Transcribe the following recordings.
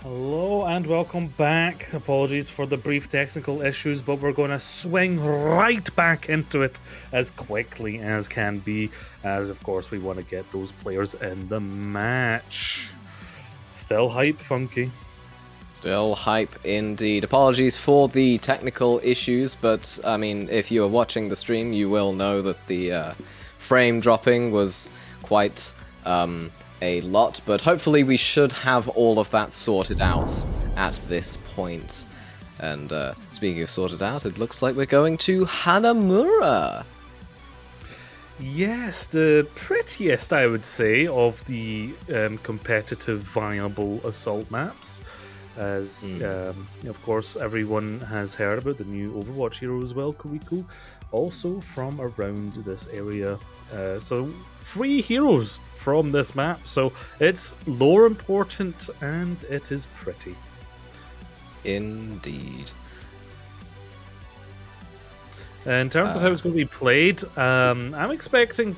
Hello and welcome back. Apologies for the brief technical issues, but we're going to swing right back into it as quickly as can be, as of course we want to get those players in the match. Still hype, Funky. Still hype indeed. Apologies for the technical issues, but I mean, if you are watching the stream, you will know that the frame dropping was quite a lot, but hopefully we should have all of that sorted out at this point. And speaking of sorted out, it looks like we're going to Hanamura. Yes, the prettiest, I would say, of the competitive viable assault maps. As of course, everyone has heard about the new Overwatch hero as well, Kuriko, also from around this area. So 3 heroes from this map. So it's lore important and it is pretty. Indeed. In terms of how it's going to be played, I'm expecting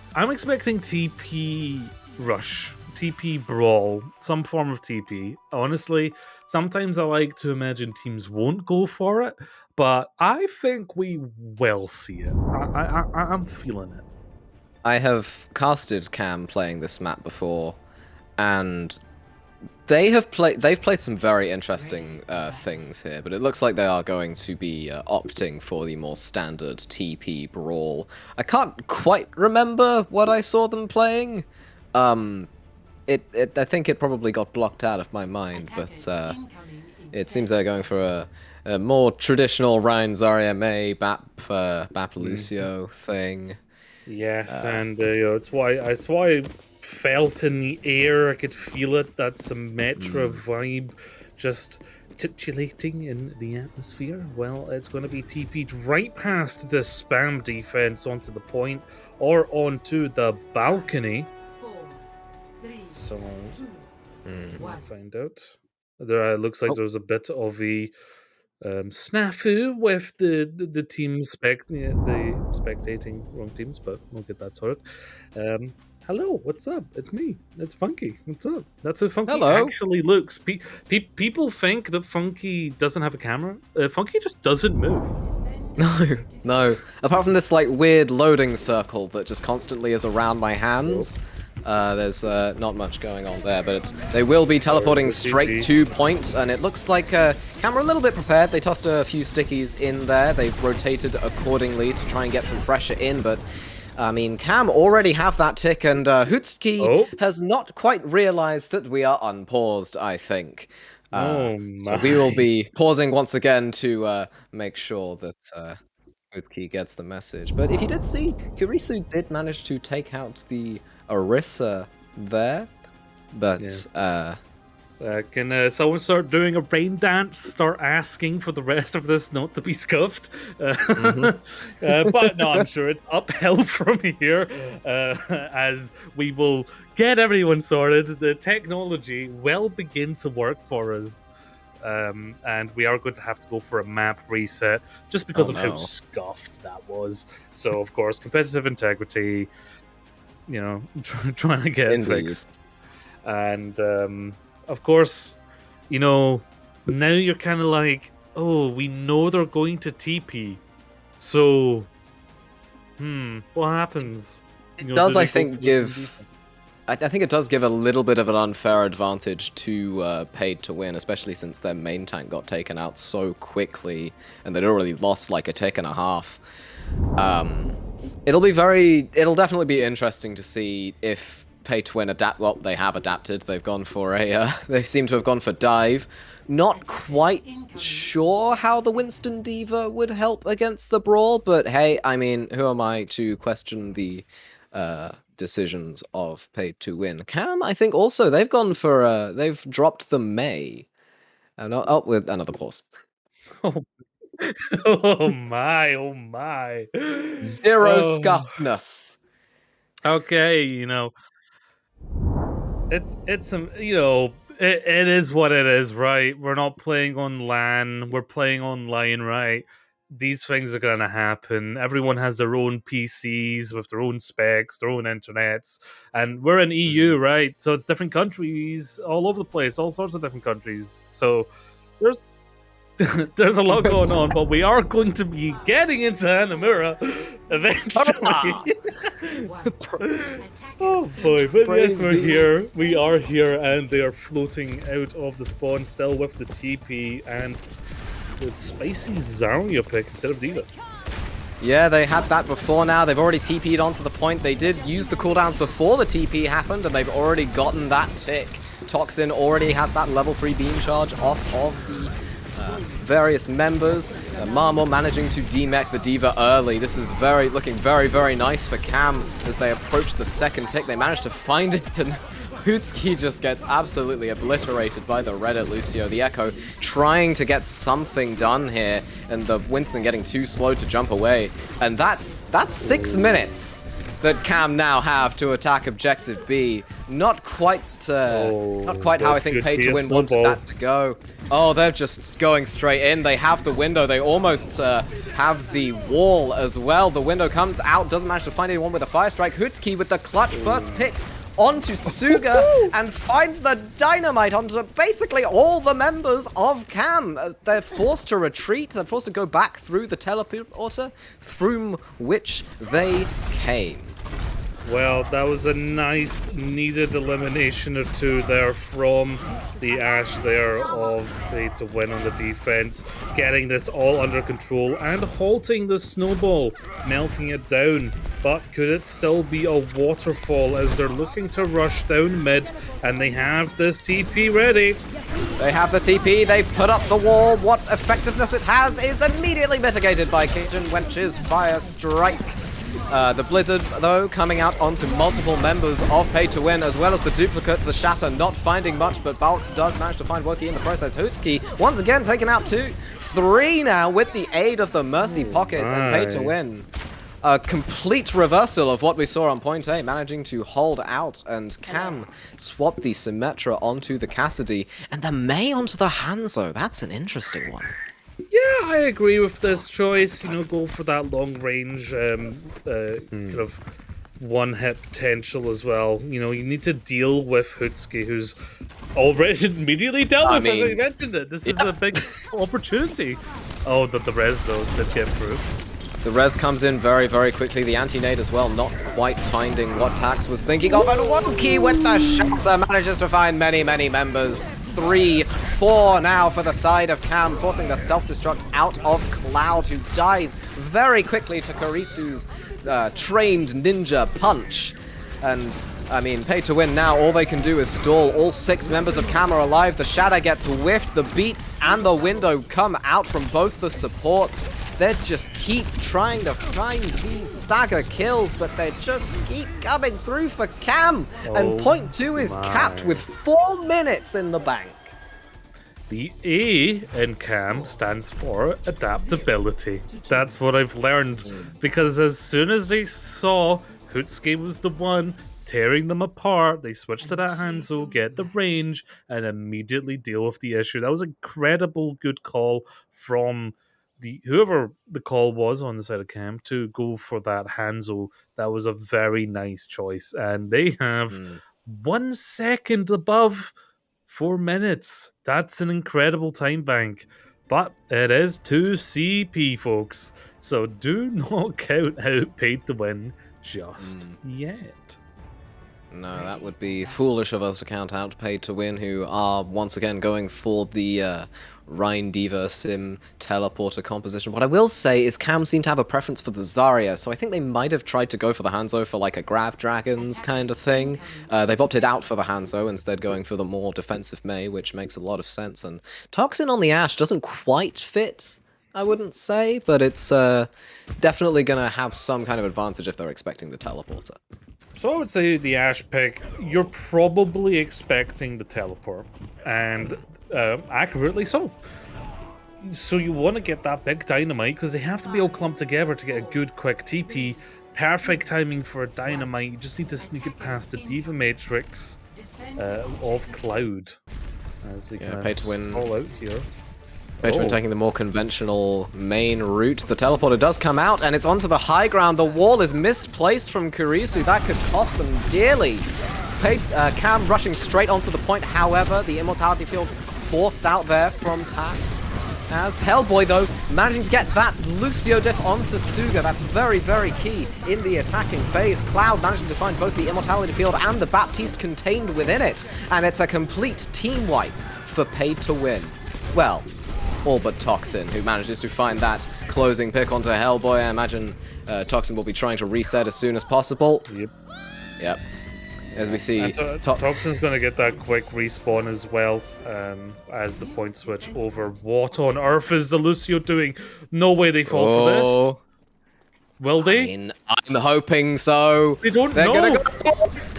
TP rush, TP brawl, some form of TP. Honestly, sometimes I like to imagine teams won't go for it, but I think we will see it. I'm feeling it. I have casted C.A.M playing this map before, and they've played some very interesting things here, but it looks like they are going to be opting for the more standard TP brawl. I can't quite remember what I saw them playing. I think it probably got blocked out of my mind, but it seems they're going for a more traditional Ryan Zarya May Bap Lucio thing. Yes, and it's why I felt in the air. I could feel it. That Symmetra vibe, just titulating in the atmosphere. Well, it's going to be TP'd right past the spam defense onto the point or onto the balcony. So we'll find out. There looks like there's a bit of a snafu with the team the spectating wrong teams, but we'll get that sorted. Hello, what's up? It's me. It's Funky. What's up? That's how Funky actually looks. People think that Funky doesn't have a camera. Funky just doesn't move. No. Apart from this like weird loading circle that just constantly is around my hands. There's not much going on there, but they will be teleporting straight to point, and it looks like C.A.M are a little bit prepared. They tossed a few stickies in there. They've rotated accordingly to try and get some pressure in, but I mean, C.A.M already have that tick, and Hutski has not quite realized that we are unpaused, I think. So we will be pausing once again to make sure that Hutski gets the message. But if you did see, Kurisu did manage to take out the Orisa there, but can someone start doing a rain dance? Start asking for the rest of this not to be scuffed. But no, I'm sure it's uphill from here as we will get everyone sorted. The technology will begin to work for us. And we are going to have to go for a map reset just because of how scuffed that was. So, of course, competitive integrity, trying to get it fixed. And, of course, now you're kind of like, oh, we know they're going to TP. So, what happens? It does, I think, I think it does give a little bit of an unfair advantage to Paid to Win, especially since their main tank got taken out so quickly, and they'd already lost like a tick and a half. It'll definitely be interesting to see if Paid to Win adapt. Well, they have adapted. They've gone for they seem to have gone for dive. Not quite sure how the Winston Diva would help against the Brawl, but hey, I mean, who am I to question the decisions of Paid to Win? C.A.M, I think also they've gone for they've dropped the May. With another pause. Oh my. Zero scuffness. Okay, it's some it is what it is, right? We're not playing on LAN, we're playing online, right? these things are going to happen. Everyone has their own PCs with their own specs, their own internets, and we're in EU, right? So it's different countries all over the place, all sorts of different countries. So there's there's a lot going on, but we are going to be getting into Hanamura eventually. Oh boy, but Praise yes, we're be. here. We are here, and they are floating out of the spawn still with the TP and the spicy Zarya pick instead of Diva. Yeah, they had that before now. They've already TP'd onto the point. They did use the cooldowns before the TP happened, and they've already gotten that tick. Toxin already has that level 3 beam charge off of the various members. Marmor managing to demech the Diva early. This is looking very, very nice for C.A.M as they approach the second tick. They manage to find it, and Hootski just gets absolutely obliterated by the Reddit Lucio. The Echo trying to get something done here, and the Winston getting too slow to jump away. And that's 6 minutes that C.A.M now have to attack objective B. Not quite how I think Pay to Win wanted that to go. Oh, they're just going straight in. They have the window. They almost have the wall as well. The window comes out, doesn't manage to find anyone with a fire strike. Hootski with the clutch first pick onto Tsuga and finds the dynamite onto basically all the members of C.A.M. They're forced to retreat. They're forced to go back through the teleporter through which they came. Well, that was a nice, needed elimination or two there from the Ashe there of Pay to Win on the defense, getting this all under control and halting the snowball, melting it down. But could it still be a waterfall as they're looking to rush down mid, and they have this TP ready? They have the TP, they've put up the wall. What effectiveness it has is immediately mitigated by Cajun Wench's Fire Strike. The Blizzard, though, coming out onto multiple members of Pay to Win, as well as the duplicate, the Shatter, not finding much, but Balks does manage to find Woki in the process. Hootski, once again, taken out 2-3 now with the aid of the Mercy Pocket and Pay to Win. A complete reversal of what we saw on point A, managing to hold out, and C.A.M swap the Symmetra onto the Cassidy, and the Mei onto the Hanzo. That's an interesting one. Yeah, I agree with this choice. You know, go for that long range, kind of one-hit potential as well. You know, you need to deal with Hootski, who's already immediately dealt with, as I mentioned it. This is a big opportunity. Oh, the res, though, did get through. The res comes in very, very quickly. The anti-nade as well, not quite finding what Tax was thinking of. And Woki with the shatter manages to find many, many members. 3-4 now for the side of C.A.M, forcing the self-destruct out of Cloud, who dies very quickly to Karisu's trained ninja punch. And, I mean, Pay to Win now, all they can do is stall. All 6 members of C.A.M are alive. The Shadow gets whiffed. The Beat and the Window come out from both the supports. They just keep trying to find these stagger kills, but they just keep coming through for C.A.M. And point 2 is capped with 4 minutes in the bank. The A in C.A.M stands for adaptability. That's what I've learned. Because as soon as they saw Hootski was the one tearing them apart, they switched to that Hanzo, get the range, and immediately deal with the issue. That was an incredible good call from whoever the call was on the side of C.A.M to go for that Hanzo. That was a very nice choice. And they have 1 second above 4 minutes. That's an incredible time bank. But it is 2 CP, folks. So do not count out Pay to Win just yet. No, that would be foolish of us to count out Pay to Win, who are once again going for the Rhine Diva Sim teleporter composition. What I will say is C.A.M seem to have a preference for the Zarya, so I think they might have tried to go for the Hanzo for like a Grav Dragons kind of thing. They've opted out for the Hanzo, instead going for the more defensive Mei, which makes a lot of sense. And Toxin on the Ashe doesn't quite fit, I wouldn't say, but it's definitely going to have some kind of advantage if they're expecting the teleporter. So I would say the Ashe pick, you're probably expecting the teleport, and accurately so. So you want to get that big dynamite, because they have to be all clumped together to get a good quick TP. Perfect timing for a dynamite, you just need to sneak it past the Diva Matrix of Cloud. As they Pay to Win all out here. Pay-to-Win taking the more conventional main route. The teleporter does come out, and it's onto the high ground. The wall is misplaced from Kurisu. That could cost them dearly. C.A.M rushing straight onto the point. However, the immortality field forced out there from Tax. As Hellboy, though, managing to get that Lucio diff onto Suga. That's very, very key in the attacking phase. Cloud managing to find both the immortality field and the Baptiste contained within it. And it's a complete team wipe for Pay-to-Win. Well, all but Toxin, who manages to find that closing pick onto Hellboy. I imagine Toxin will be trying to reset as soon as possible. Yep. As we see, Toxin's going to get that quick respawn as well as the point switch over. What on earth is the Lucio doing? No way they fall for this. Will they? I mean, I'm hoping so. They don't They're know. Gonna go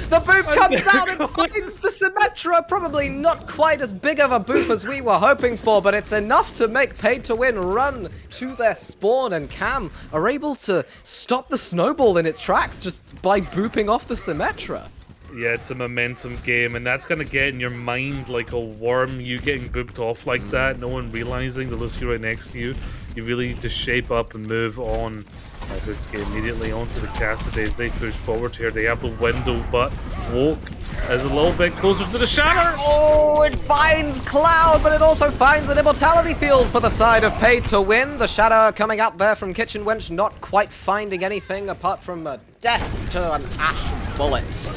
the boop comes out and finds the Symmetra. Probably not quite as big of a boop as we were hoping for, but it's enough to make Pay-to-Win run to their spawn, and C.A.M are able to stop the snowball in its tracks just by booping off the Symmetra. Yeah, it's a momentum game, and that's going to get in your mind like a worm, you getting booped off like that, no one realizing the Lucio right next to you. You really need to shape up and move on. Boots get immediately onto the Cassidays. They push forward here. They have the window, but Woke is a little bit closer to the Shatter. Oh, it finds Cloud, but it also finds an immortality field for the side of Pay-to-Win. The Shadow coming out there from Kitchen Wench, not quite finding anything apart from a death to an Ash bullet.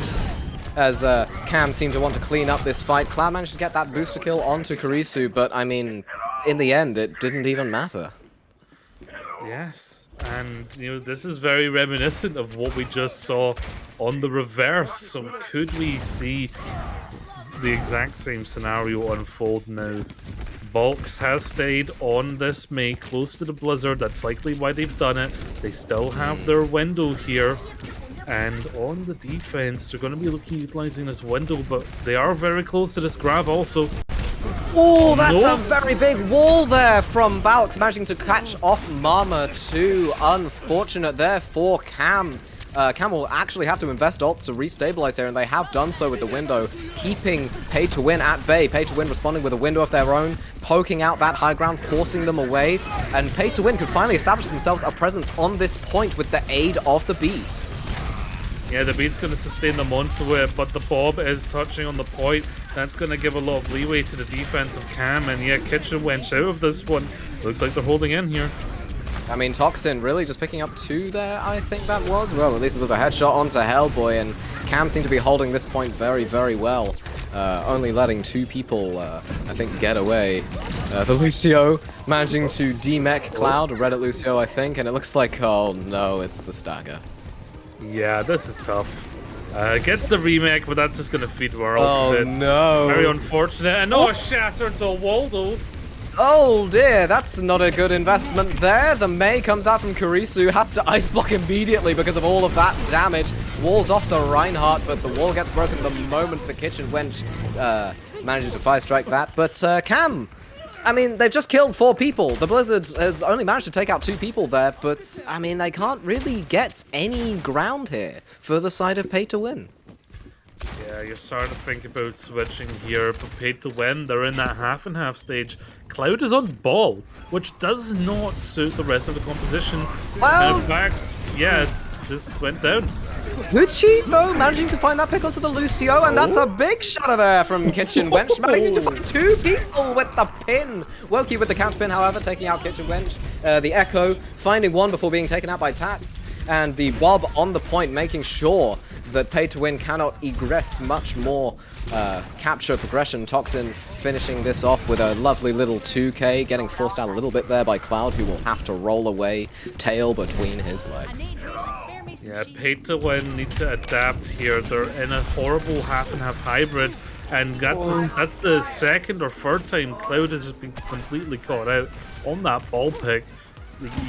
As C.A.M seemed to want to clean up this fight. Cloud managed to get that booster kill onto Kurisu, but I mean, in the end, it didn't even matter. Yes, and you know, this is very reminiscent of what we just saw on the reverse. So could we see the exact same scenario unfold now? Box has stayed on this May close to the Blizzard. That's likely why they've done it. They still have their window here. And on the defense, they're going to be utilizing this window, but they are very close to this grab also. Oh, that's a very big wall there from Balx, managing to catch off Mama too. Unfortunate there for C.A.M. C.A.M will actually have to invest ults to restabilize here, and they have done so with the window, keeping Pay-to-Win at bay. Pay-to-Win responding with a window of their own, poking out that high ground, forcing them away, and Pay-to-Win could finally establish themselves a presence on this point with the aid of the beat. Yeah, the beat's going to sustain them onto it, but the Bob is touching on the point. That's going to give a lot of leeway to the defense of C.A.M, and yeah, Kitchen went out of this one. Looks like they're holding in here. I mean, Toxin really just picking up 2 there, I think that was. Well, at least it was a headshot onto Hellboy, and C.A.M seemed to be holding this point very, very well. Only letting 2 people, I think, get away. The Lucio managing to demech Cloud, Reddit Lucio, I think, and it looks like, oh no, it's the Stagger. Yeah, this is tough. Gets the remake, but that's just going to feed World. Oh no. Very unfortunate. And a shatter to Waldo. Oh dear, that's not a good investment there. The May comes out from Kurisu, has to ice block immediately because of all of that damage. Walls off the Reinhardt, but the wall gets broken the moment the Kitchen Wench manages to fire strike that. But C.A.M, I mean, they've just killed 4 people. The Blizzard has only managed to take out 2 people there, but I mean, they can't really get any ground here for the side of Pay-to-Win. Yeah, you're starting to think about switching here, but Pay-to-Win, they're in that half and half stage. Cloud is on ball, which does not suit the rest of the composition. Well, and in fact, yeah, it just went down. Gucci, though, managing to find that pick onto the Lucio, and that's a big shatter there from Kitchen Wench, managing to find 2 people with the pin. Wokey with the counter pin, however, taking out Kitchen Wench. The Echo finding 1 before being taken out by Tax, and the Bob on the point, making sure that Pay-to-Win cannot egress much more capture progression. Toxin finishing this off with a lovely little 2K, getting forced out a little bit there by Cloud, who will have to roll away, tail between his legs. Yeah, Pay-to-Win need to adapt here. They're in a horrible half-and-half hybrid, and that's the second or third time Cloud has just been completely caught out on that ball pick.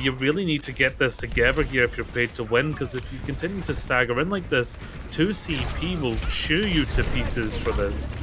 You really need to get this together here if you're Pay-to-Win, because if you continue to stagger in like this, 2CP will chew you to pieces for this.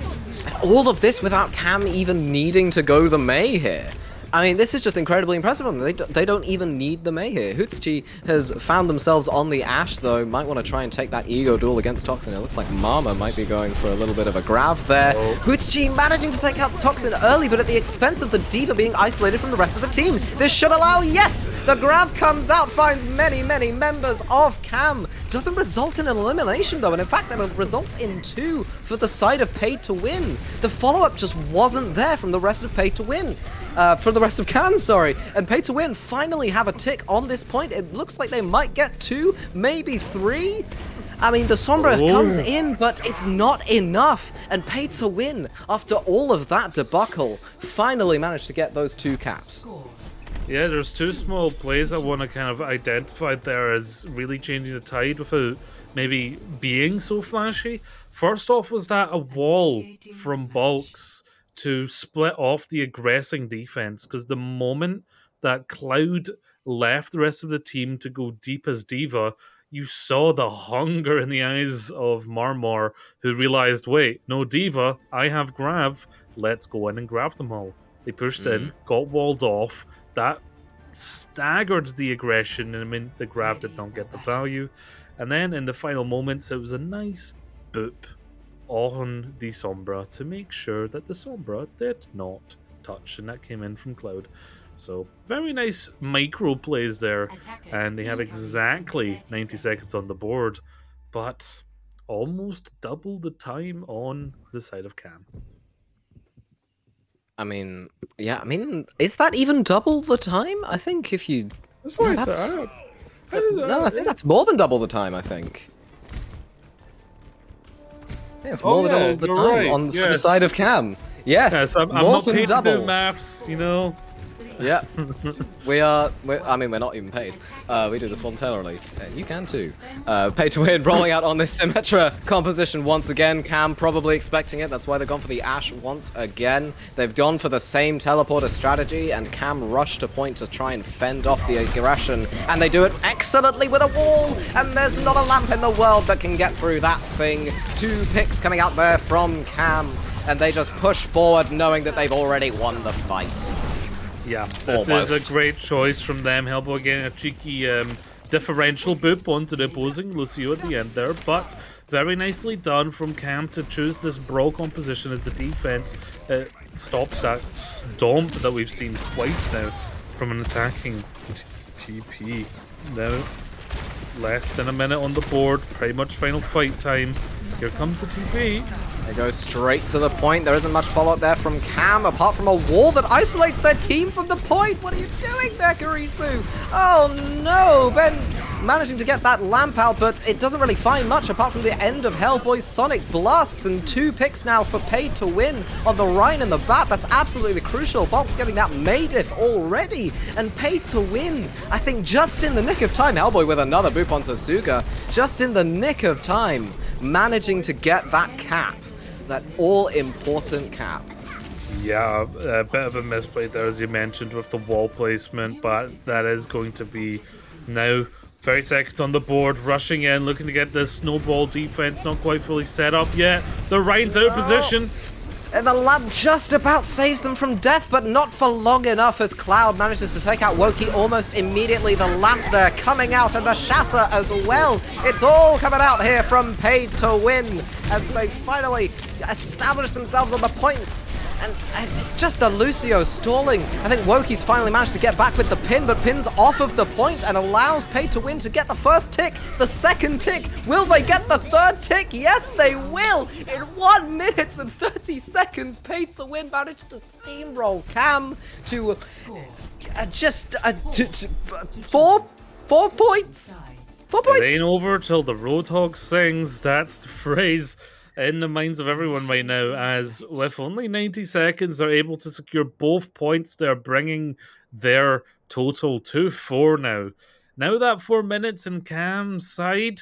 And all of this without C.A.M even needing to go the May here. I mean, this is just incredibly impressive on them. They don't even need the Mei here. Hootsuchi has found themselves on the Ashe, though. Might want to try and take that ego duel against Toxin. It looks like Mama might be going for a little bit of a grab there. Oh. Hootsuchi managing to take out Toxin early, but at the expense of the D.Va being isolated from the rest of the team. This should allow, yes! The grab comes out, finds many, many members of C.A.M. Doesn't result in an elimination, though, and in fact, it results in 2 for the side of Pay to Win. The follow-up just wasn't there from the rest of Pay to Win. For the rest of C.A.M, sorry. And Pay to Win finally have a tick on this point. It looks like they might get 2, maybe 3. I mean, the Sombra comes in, but it's not enough. And Pay to Win, after all of that debacle, finally managed to get those 2 caps. Yeah, there's 2 small plays I want to kind of identify there as really changing the tide without maybe being so flashy. First off was that a wall from Bulks to split off the aggressing defense, because the moment that Cloud left the rest of the team to go deep as D.Va, you saw the hunger in the eyes of Marmor, who realized, wait, no D.Va, I have Grav, let's go in and grab them all. They pushed in, got walled off, that staggered the aggression, and I mean, the Grav did not get the value. And then in the final moments, it was a nice boop on the Sombra to make sure that the Sombra did not touch, and that came in from Cloud. So very nice micro plays there, and they have exactly 90 seconds on the board, but almost double the time on the side of C.A.M. I mean, yeah, I mean, is that even double the time? I think if you... That's what No, I that's- said. No, I think that's more than double the time, I think. Yeah, it's more than double the you're time right, on for the yes. side of C.A.M. Yes, Yes, I'm more not than paid to double. do maths, you know. Yeah, I mean, we're not even paid. We do this voluntarily. You can too. Pay to Win rolling out on this Symmetra composition once again. C.A.M probably expecting it. That's why they've gone for the Ashe once again. They've gone for the same teleporter strategy, and C.A.M rushed to point to try and fend off the aggression. And they do it excellently with a wall. And there's not a lamp in the world that can get through that thing. 2 picks coming out there from C.A.M. And they just push forward knowing that they've already won the fight. Yeah, this Almost. is a great choice from them. Hellboy getting a cheeky differential boop onto the opposing Lucio at the end there, but very nicely done from C.A.M to choose this brawl composition as the defense stops that stomp that we've seen twice now from an attacking TP. Now, less than a minute on the board, pretty much final fight time. Here comes the TP. They go straight to the point. There isn't much follow-up there from C.A.M, apart from a wall that isolates their team from the point. What are you doing there, Karisu? Oh no! Ben managing to get that lamp out, but it doesn't really find much apart from the end of Hellboy's Sonic Blasts, and 2 picks now for Pay to Win on the Rhine and the Bat. That's absolutely crucial. Bulk getting that Maediff already, and Pay to Win, I think just in the nick of time. Hellboy with another boop onto Suga, just in the nick of time, managing to get that cap. That all-important cap. Yeah, a bit of a misplay there, as you mentioned, with the wall placement, but that is going to be now 30 seconds on the board, rushing in, looking to get this snowball defense not quite fully set up yet. The Rhine's out of position. And the lamp just about saves them from death, but not for long enough as Cloud manages to take out Woki almost immediately. The lamp there coming out, and the shatter as well. It's all coming out here from Pay to Win as they finally establish themselves on the point. And it's just the Lucio stalling. I think Woki's finally managed to get back with the pin, but pins off of the point and allows Pay to Win to get the first tick, the second tick. Will they get the third tick? Yes, they will. In 1 minute and 30 seconds, Pay to Win managed to steamroll C.A.M to just 4 points. 4 points. It ain't over till the Roadhog sings. That's the phrase in the minds of everyone right now, as with only 90 seconds, they're able to secure both points. They're bringing their total to 4 now. Now that 4 minutes in C.A.M's side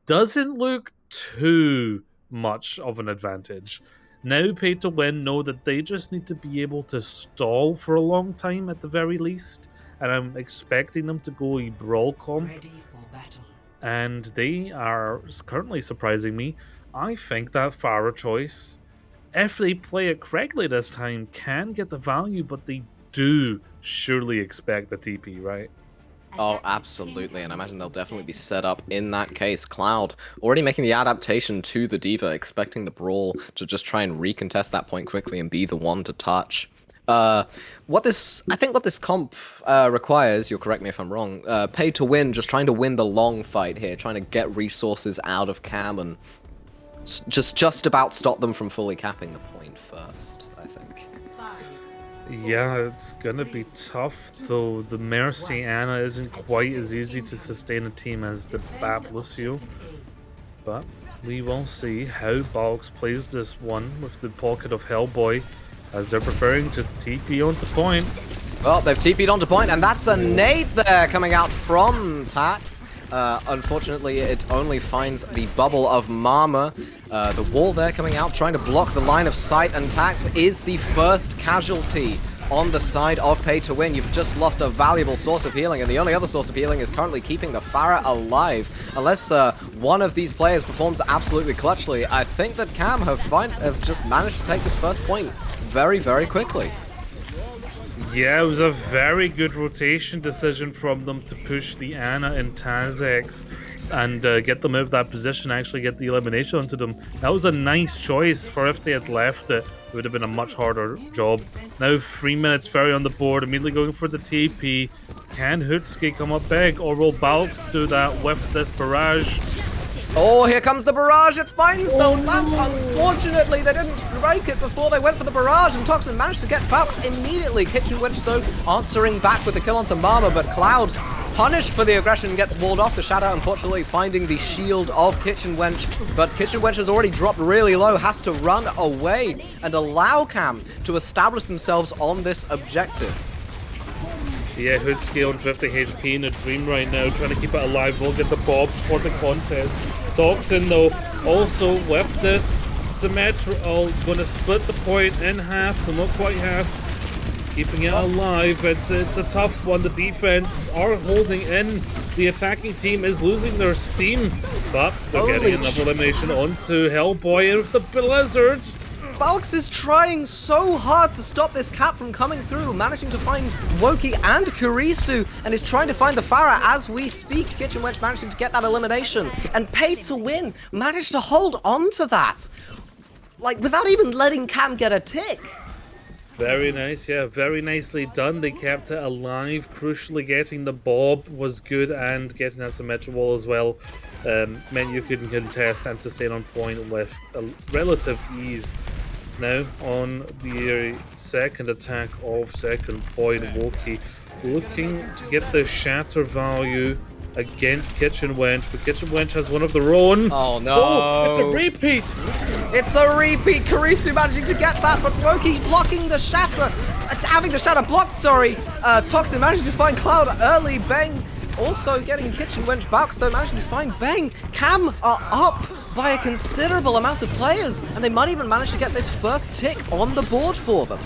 doesn't look too much of an advantage. Now Pay to Win know that they just need to be able to stall for a long time at the very least, and I'm expecting them to go a brawl comp, and they are currently surprising me. I think that Pharah choice, if they play it correctly this time, can get the value, but they do surely expect the TP, right? Oh, absolutely, and I imagine they'll definitely be set up in that case. Cloud already making the adaptation to the D.Va, expecting the Brawl to just try and recontest that point quickly and be the one to touch. I think what this comp requires, you'll correct me if I'm wrong, pay to win, just trying to win the long fight here, trying to get resources out of C.A.M and just about stop them from fully capping the point first, I think. Yeah, it's gonna be tough, though. The Mercy Ana isn't quite as easy to sustain a team as the Bab Lucio. But we will see how Balks plays this one with the pocket of Hellboy as they're preparing to TP onto point. Well, they've TP'd onto point, and that's a nade there coming out from Tax. Unfortunately, it only finds the bubble of Mama. The wall there coming out, trying to block the line of sight, and Tax is the first casualty on the side of Pay to Win. You've just lost a valuable source of healing, and the only other source of healing is currently keeping the Pharah alive. Unless one of these players performs absolutely clutchly, I think that C.A.M have just managed to take this first point very, very quickly. Yeah, it was a very good rotation decision from them to push the Ana and Tazex and get them out of that position, actually get the elimination onto them. That was a nice choice, for if they had left it, it would have been a much harder job. Now 3 minutes, Ferry on the board, immediately going for the TP. Can Hutsuki come up big, or will Balks do that with this barrage? Oh, here comes the barrage. It finds the lamp. Unfortunately, they didn't break it before they went for the barrage, and Toxin managed to get Balks immediately. Kitchen Wench, though, answering back with the kill onto Mama, but Cloud, punished for the aggression, gets walled off. The Shadow, unfortunately, finding the shield of Kitchen Wench, but Kitchen Wench has already dropped really low, has to run away and allow C.A.M to establish themselves on this objective. Yeah, Hutsuki on 50 HP in a dream right now, trying to keep it alive. We'll get the Bob for the contest. Toxin, though, also with this Symmetrical, going to split the point in half, but not quite half. Keeping it alive. It's a tough one. The defense are holding in. The attacking team is losing their steam, but they're getting another elimination onto Hellboy with the Blizzard. Balks is trying so hard to stop this cap from coming through, managing to find Woki and Kurisu, and is trying to find the Pharah as we speak. Kitchen Wench managing to get that elimination, and Paid to Win managed to hold on to that, like, without even letting C.A.M get a tick. Very nice, yeah, very nicely done. They kept it alive. Crucially, getting the Bob was good, and getting that symmetric wall as well meant you could contest and sustain on point with a relative ease. Now on the second attack of second point, Woki looking to get the shatter value against Kitchen Wench, but Kitchen Wench has one of their own. Oh no! Oh, it's a repeat! It's a repeat! Kurisu managing to get that, but Woki blocking the shatter, having the shatter blocked, sorry. Toxin managing to find Cloud early, Bang also getting Kitchen Wench. Balks though managing to find Bang. C.A.M are up by a considerable amount of players, and they might even manage to get this first tick on the board for them.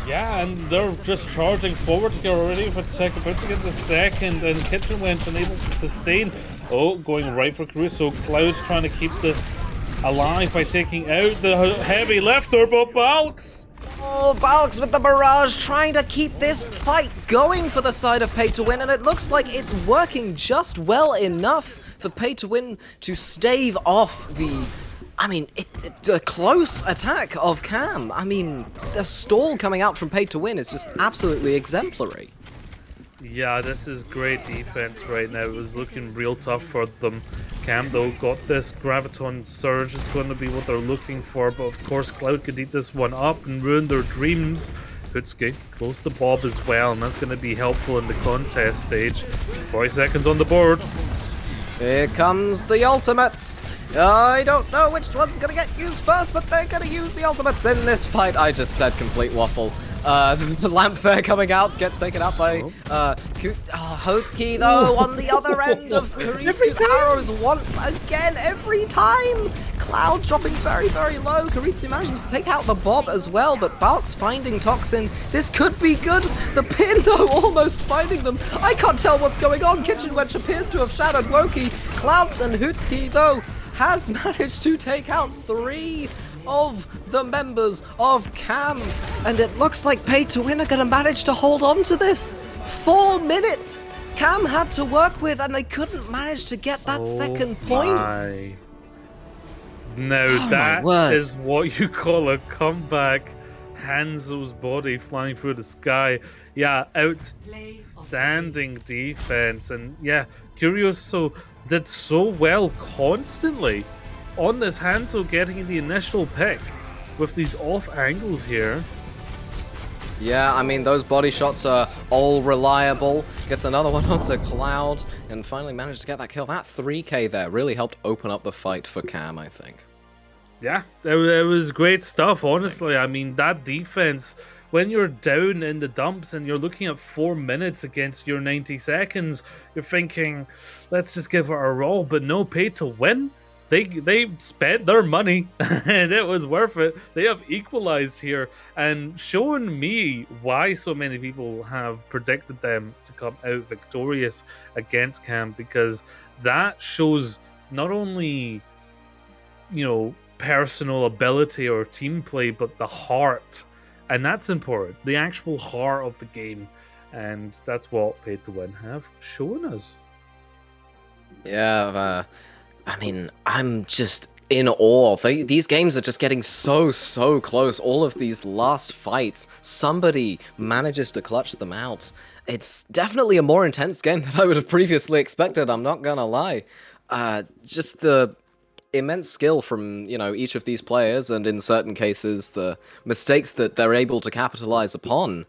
Yeah, and they're just charging forward to get ready for tick, about to get the second, and Kitchen Wench unable to sustain. Oh, going right for Caruso. Cloud's trying to keep this alive by taking out the heavy lifter, but Balks! Oh, Balks with the barrage, trying to keep this fight going for the side of Pay to Win, and it looks like it's working just well enough for Pay to Win to stave off the, a close attack of C.A.M. I mean, the stall coming out from Pay to Win is just absolutely exemplary. Yeah, this is great defense right now. It was looking real tough for them. C.A.M though got this Graviton Surge. It's going to be what they're looking for, but of course Cloud could eat this one up and ruin their dreams. Hutsuki close to Bob as well, and that's going to be helpful in the contest stage. 40 seconds on the board. Here comes the ultimates. I don't know which one's going to get used first, but they're going to use the ultimates in this fight. I just said complete waffle. The lamp there coming out gets taken out by Hotsuki, though, on the other end of Kurisu's arrows once again, every time. Cloud dropping very, very low. Kurisu managing to take out the Bob as well, but Balks finding Toxin. This could be good. The pin, though, almost finding them. I can't tell what's going on. Kitchen Wench appears to have shadowed Woki. Cloud and Hutsuki, though, has managed to take out 3 of the members of C.A.M. And it looks like Pay to Win are going to manage to hold on to this. 4 minutes C.A.M. had to work with, and they couldn't manage to get that second point. My. Now Oh, that my word. is what you call a comeback. Hanzo's body flying through the sky. Yeah, outstanding defense. And yeah, Curioso did so well constantly on this Hanzo getting the initial pick with these off angles here. Yeah, I mean, those body shots are all reliable. Gets another one onto Cloud, and finally managed to get that kill. That 3k there really helped open up the fight for C.A.M, I think. Yeah, it was great stuff, honestly. I mean, that defense, when you're down in the dumps and you're looking at 4 minutes against your 90 seconds, you're thinking, let's just give it a roll. But no, Pay to Win. They spent their money and it was worth it. They have equalized here and shown me why so many people have predicted them to come out victorious against C.A.M, because that shows not only, you know, personal ability or team play, but the heart. And that's important. The actual heart of the game. And that's what Pay to Win have shown us. Yeah, I mean, I'm just in awe. These games are just getting so close. All of these last fights, somebody manages to clutch them out. It's definitely a more intense game than I would have previously expected, I'm not gonna lie. Just the immense skill from, you know, each of these players, and in certain cases, the mistakes that they're able to capitalize upon.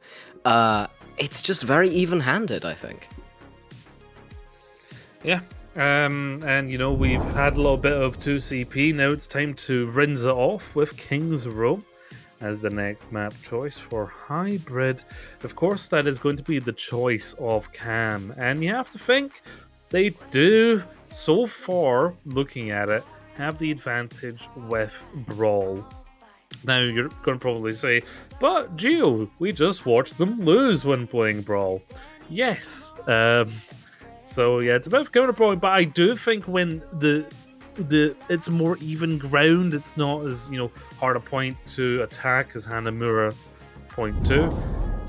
It's just very even-handed, I think. Yeah. And you know, we've had a little bit of 2CP. Now it's time to rinse it off with King's Row as the next map choice for Hybrid. Of course, that is going to be the choice of C.A.M. And you have to think, they do, so far, looking at it, have the advantage with Brawl. Now, you're going to probably say, but Gio, we just watched them lose when playing Brawl. Yes, so yeah, it's about counter-brawling, but I do think when the it's more even ground, it's not as, you know, hard a point to attack as Hanamura point 2.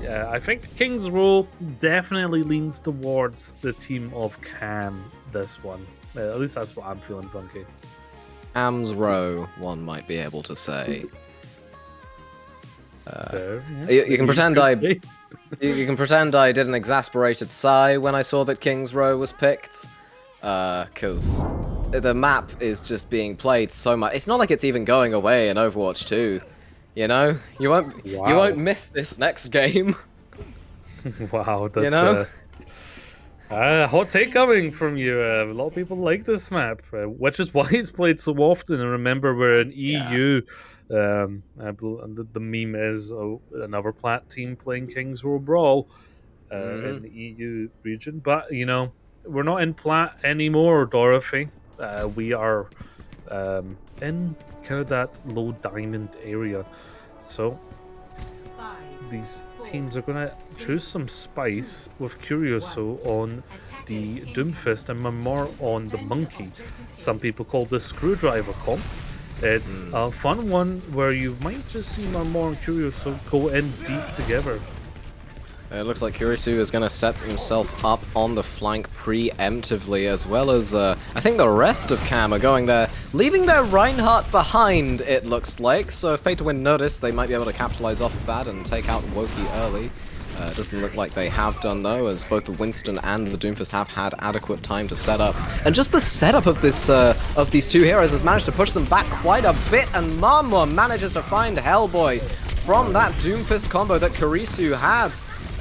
Yeah, I think King's Row definitely leans towards the team of C.A.M this one. At least that's what I'm feeling, Funky. C.A.M's Row, one might be able to say. Yeah. You can pretend you can pretend I did an exasperated sigh when I saw that King's Row was picked, because the map is just being played so much. It's not like it's even going away in Overwatch 2. You know, you won't miss this next game. Wow, that's, you know? Hot take coming from you. A lot of people like this map, which is why it's played so often. And remember, we're in EU. The meme is another Plat team playing King's Row Brawl in the EU region. But, you know, we're not in Plat anymore, Dorothy. We are in kind of that low diamond area. So these teams are going to choose some spice with Curioso on the Doomfist and Marmor on the Monkey. Some people call this Screwdriver comp. It's a fun one where you might just see Marmor and Curioso go in deep together. It looks like Kurisu is going to set himself up on the flank preemptively, as well as I think the rest of C.A.M are going there, leaving their Reinhardt behind, it looks like. So if Pay to Win notice, they might be able to capitalize off of that and take out Woki early. It doesn't look like they have done, though, as both the Winston and the Doomfist have had adequate time to set up. And just the setup of this of these two heroes has managed to push them back quite a bit, and Marmor manages to find Hellboy from that Doomfist combo that Kurisu had.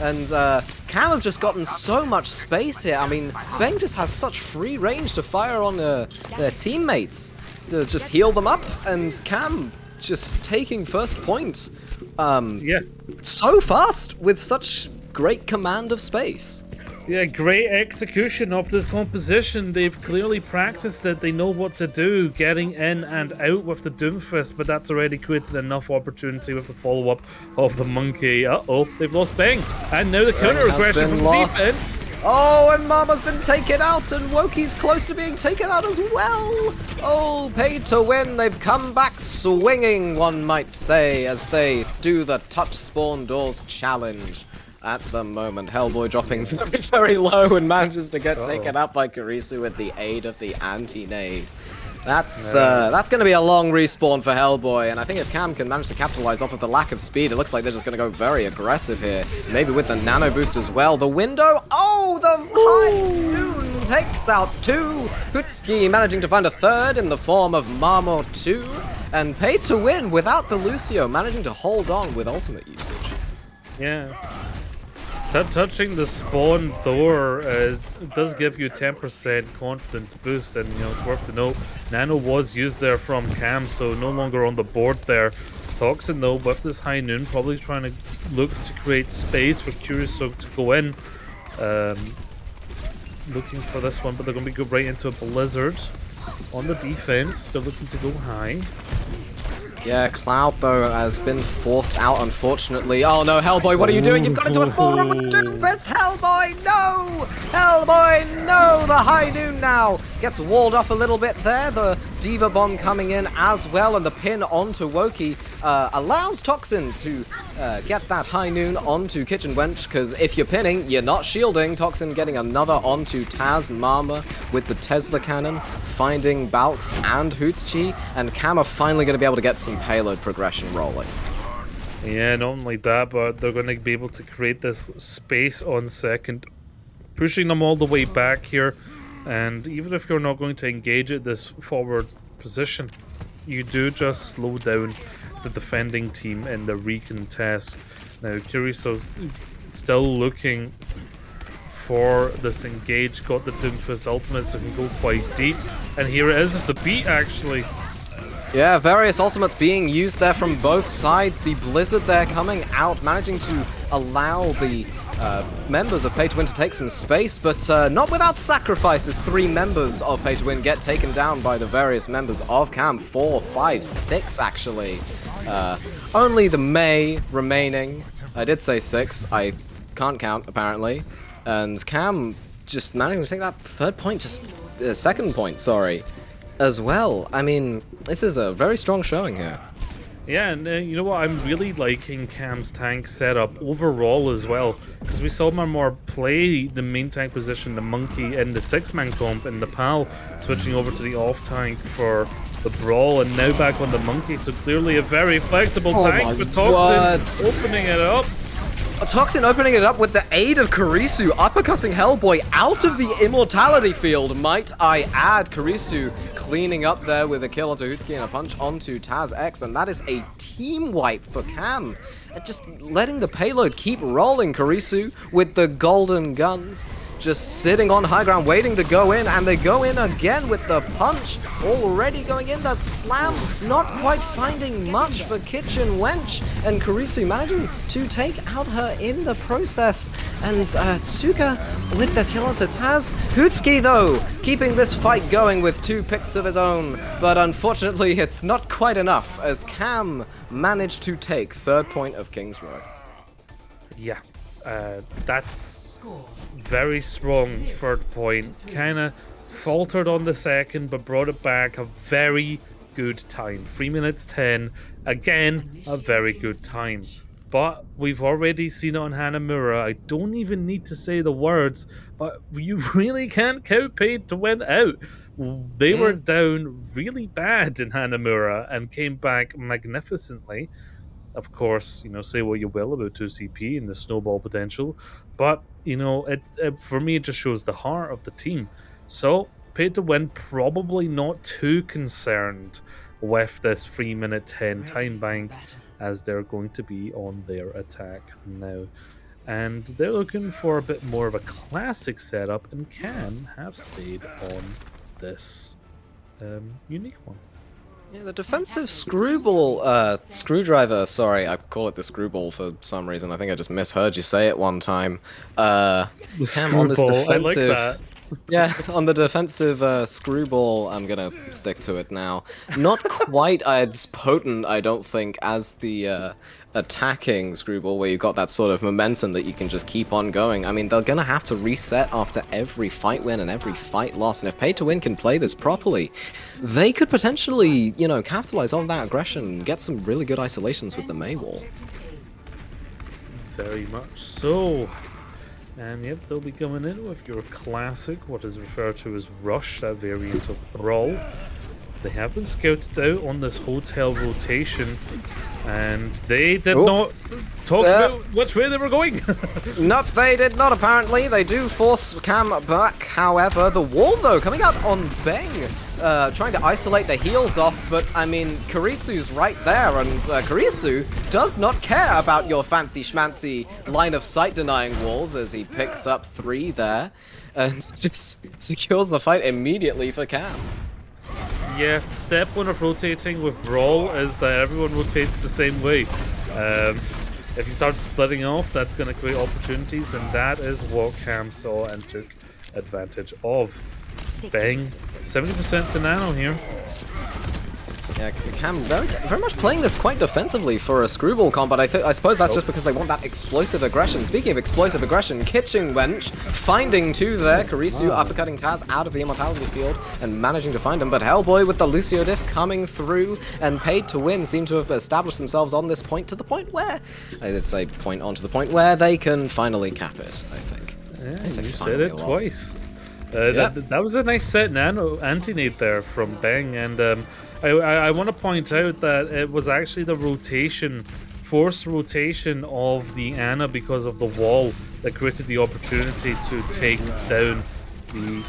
And C.A.M have just gotten so much space here. I mean, Bang just has such free range to fire on their teammates to just heal them up, and C.A.M just taking first point. Yeah. So fast with such great command of space. Yeah, great execution of this composition. They've clearly practiced it. They know what to do, getting in and out with the Doomfist, but that's already created enough opportunity with the follow-up of the Monkey. Uh-oh, they've lost Bang. And now the Bang counter has aggression been from the lost. defense. Oh, and Mama's been taken out, and Woki's close to being taken out as well. Oh, paid to win. They've come back swinging, one might say, as they do the touch spawn doors challenge. At the moment, Hellboy dropping very, very low and manages to get taken out by Kurisu with the aid of the anti-nade. That's going to be a long respawn for Hellboy, and I think if C.A.M can manage to capitalize off of the lack of speed, it looks like they're just going to go very aggressive here. Maybe with the nano boost as well. The window, oh, the high noon takes out two. Hutsuki managing to find a third in the form of Marmor 2, and paid to win without the Lucio, managing to hold on with ultimate usage. Yeah. Touching the spawn door does give you 10% confidence boost, and it's worth to note Nano was used there from C.A.M, so no longer on the board there. Toxin though, with this high noon, probably trying to look to create space for Kurisu to go in. Looking for this one, but they're going to go right into a blizzard on the defense. They're looking to go high. Yeah, Cloud, though, has been forced out, unfortunately. Oh, no, Hellboy, what are you doing? You've got into a spawn run with the Doomfist! Hellboy, no! Hellboy, no! The high noon now gets walled off a little bit there. The Diva Bomb coming in as well, and the pin onto Woki allows Toxin to get that high noon onto Kitchen Wench, because if you're pinning, you're not shielding. Toxin getting another onto Taz Mama with the Tesla Cannon, finding Balks and Hootsuchi, and C.A.M are finally going to be able to get some payload progression rolling. Yeah, not only that, but they're going to be able to create this space on second, pushing them all the way back here. And even if you're not going to engage at this forward position, you do just slow down the defending team in the recontest. Now, Kurisu's still looking for this engage, got the Doomfist ultimate, so can go quite deep. And here it is at the beat, actually. Yeah, various ultimates being used there from both sides. The Blizzard there coming out, managing to allow the members of Pay to Win to take some space, but not without sacrifices. 3 members of Pay to Win get taken down by the various members of C.A.M. 4, 5, 6 actually. Only the May remaining. I did say 6. I can't count apparently. And C.A.M just managing to take that third point, second point, sorry, as well. I mean, this is a very strong showing here. Yeah, and you know what? I'm really liking C.A.M's tank setup overall as well, because we saw Marmor play the main tank position, the Monkey, in the 6-man comp, and the PAL switching over to the off tank for the Brawl, and now back on the Monkey, so clearly a very flexible tank, but Toxin opening it up. Toxin opening it up with the aid of Kurisu, uppercutting Hellboy out of the immortality field, might I add. Kurisu cleaning up there with a kill onto Hutsuki and a punch onto Taz X, and that is a team wipe for C.A.M. Just letting the payload keep rolling. Kurisu with the golden guns, just sitting on high ground, waiting to go in, and they go in again with the punch, already going in. That slam, not quite finding much for Kitchen Wench, and Kurisu managing to take out her in the process, and Tsuka with the kill onto Taz. Hutsuki, though, keeping this fight going with 2 picks of his own, but unfortunately it's not quite enough, as C.A.M managed to take third point of King's Row. Yeah, that's very strong third point. Kind of faltered on the second, but brought it back. A very good time. 3 minutes 10. Again, a very good time. But we've already seen it on Hanamura. I don't even need to say the words, but you really can't count Paid to Win out. They were down really bad in Hanamura and came back magnificently. Of course, say what you will about 2CP and the snowball potential, but it for me it just shows the heart of the team. So Paid to Win probably not too concerned with this 3-minute 10 time bank, as they're going to be on their attack now, and they're looking for a bit more of a classic setup, and can have stayed on this unique one. Yeah, the defensive screwdriver, sorry, I call it the screwball for some reason. I think I just misheard you say it one time. The Cam, on this screwball. I like defensive, that. yeah, on the defensive screwball, I'm gonna stick to it now. Not quite as potent, I don't think, as the attacking screwball, where you've got that sort of momentum that you can just keep on going. I mean, they're gonna have to reset after every fight win and every fight loss, and if Pay to Win can play this properly, they could potentially, you know, capitalize on that aggression and get some really good isolations with the Mei wall. Very much so. And yep, they'll be coming in with your classic, what is referred to as Rush, that variant of Brawl. They have been scouted out on this hotel rotation, and they did not talk about which way they were going. Nope, they did not apparently. They do force Cam back, however. The wall, though, coming out on Bang, trying to isolate the heals off, but, I mean, Karisu's right there, and Karisu does not care about your fancy schmancy line of sight denying walls as he picks up 3 there, and just secures the fight immediately for Cam. Yeah, step one of rotating with Brawl is that everyone rotates the same way. If you start splitting off, that's going to create opportunities, and that is what Cam saw and took advantage of. Bang, 70% to Nano here. Yeah, Cam very much playing this quite defensively for a screwball comp, but I suppose that's just because they want that explosive aggression. Speaking of explosive aggression, Kitchen Wench finding 2 there. Karisu uppercutting Taz out of the immortality field and managing to find him, but Hellboy with the Lucio diff coming through, and Paid to Win seem to have established themselves on this point to the point where, I did say point on to the point where they can finally cap it, I think. Yeah, you said it twice. That was a nice set nano anti-nade there from Bang, and I want to point out that it was actually the rotation, forced rotation of the Ana because of the wall that created the opportunity to take down the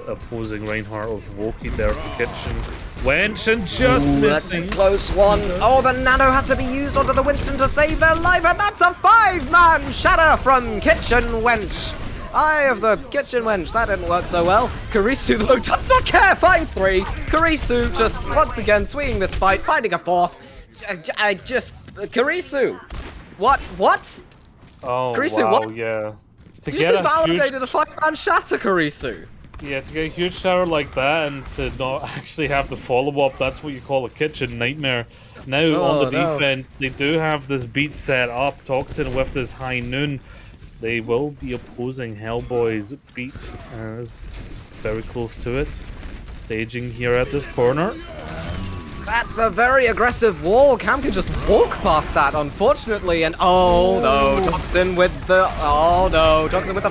opposing Reinhardt of Woki there for Kitchen Wench, and just missing. That's a close one. Oh, the nano has to be used onto the Winston to save their life, and that's a 5-man shatter from Kitchen Wench. Eye of the Kitchen Wench, that didn't work so well. Karisu, though, does not care, finds 3. Karisu just, once again, swinging this fight, finding a 4th. Karisu! What? Oh, Karisu, wow, what? yeah. To You get just a invalidated a 5-man shatter, Karisu. Yeah, to get a huge shower like that and to not actually have the follow-up, that's what you call a kitchen nightmare. Now, on the defense, they do have this beat set up. Toxin with this high noon. They will be opposing Hellboy's beat as very close to it. Staging here at this corner. That's a very aggressive wall. Cam can just walk past that, unfortunately, and oh no, Toxin with the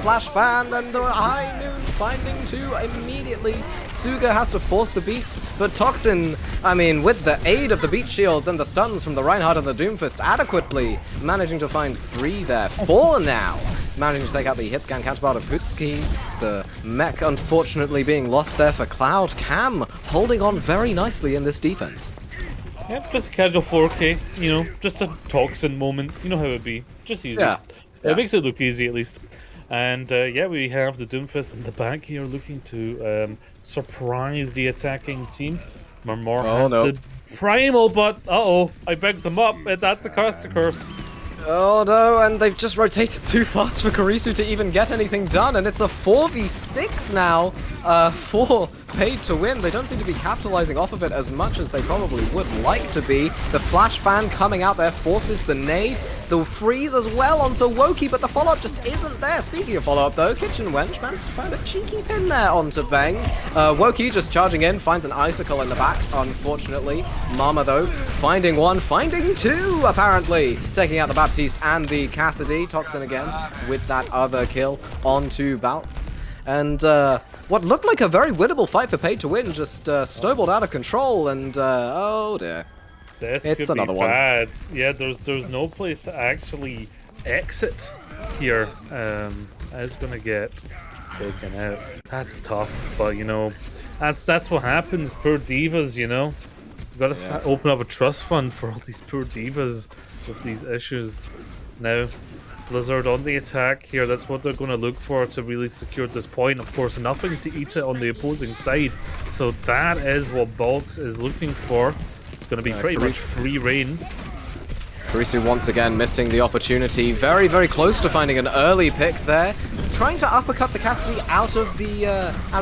flash fan and the high noon finding 2 immediately. Suga has to force the beat, but Toxin, I mean, with the aid of the beat shields and the stuns from the Reinhardt and the Doomfist, adequately managing to find 3 there, 4 now. Managing to take out the hit scan counterpart of Hutski. The mech unfortunately being lost there for Cloud. Cam holding on very nicely in this defense. Yep, just a casual 4K, you know, just a Toxin moment. You know how it'd be. Just easy. Yeah. It makes it look easy at least. And yeah, we have the Doomfist in the back here looking to surprise the attacking team. Marmor has to primal, but I begged him up. That's a curse. Oh no, and they've just rotated too fast for Karisu to even get anything done, and it's a 4v6 now for Paid to Win. They don't seem to be capitalizing off of it as much as they probably would like to be. The flash fan coming out there forces the nade, the freeze as well onto Woki, but the follow-up just isn't there. Speaking of follow-up though, Kitchen Wench managed to find a cheeky pin there onto Bang. Woki just charging in, finds an icicle in the back, unfortunately. Mama though, finding 1, finding 2 apparently. Taking out the Baptiste and the Cassidy. Toxin again with that other kill onto Bounce. And what looked like a very winnable fight for Paid to Win just snowballed out of control, and oh dear. This it's could another be one. Bad. Yeah, there's no place to actually exit here. It's gonna get taken out. That's tough, but you know, that's what happens. Poor divas, you know. We've got to open up a trust fund for all these poor divas with these issues. Now, Blizzard on the attack here. That's what they're going to look for to really secure this point. Of course, nothing to eat it on the opposing side. So that is what Box is looking for. It's going to be pretty much free reign. Kurisu once again missing the opportunity. Very, very close to finding an early pick there. Trying to uppercut the Cassidy out of the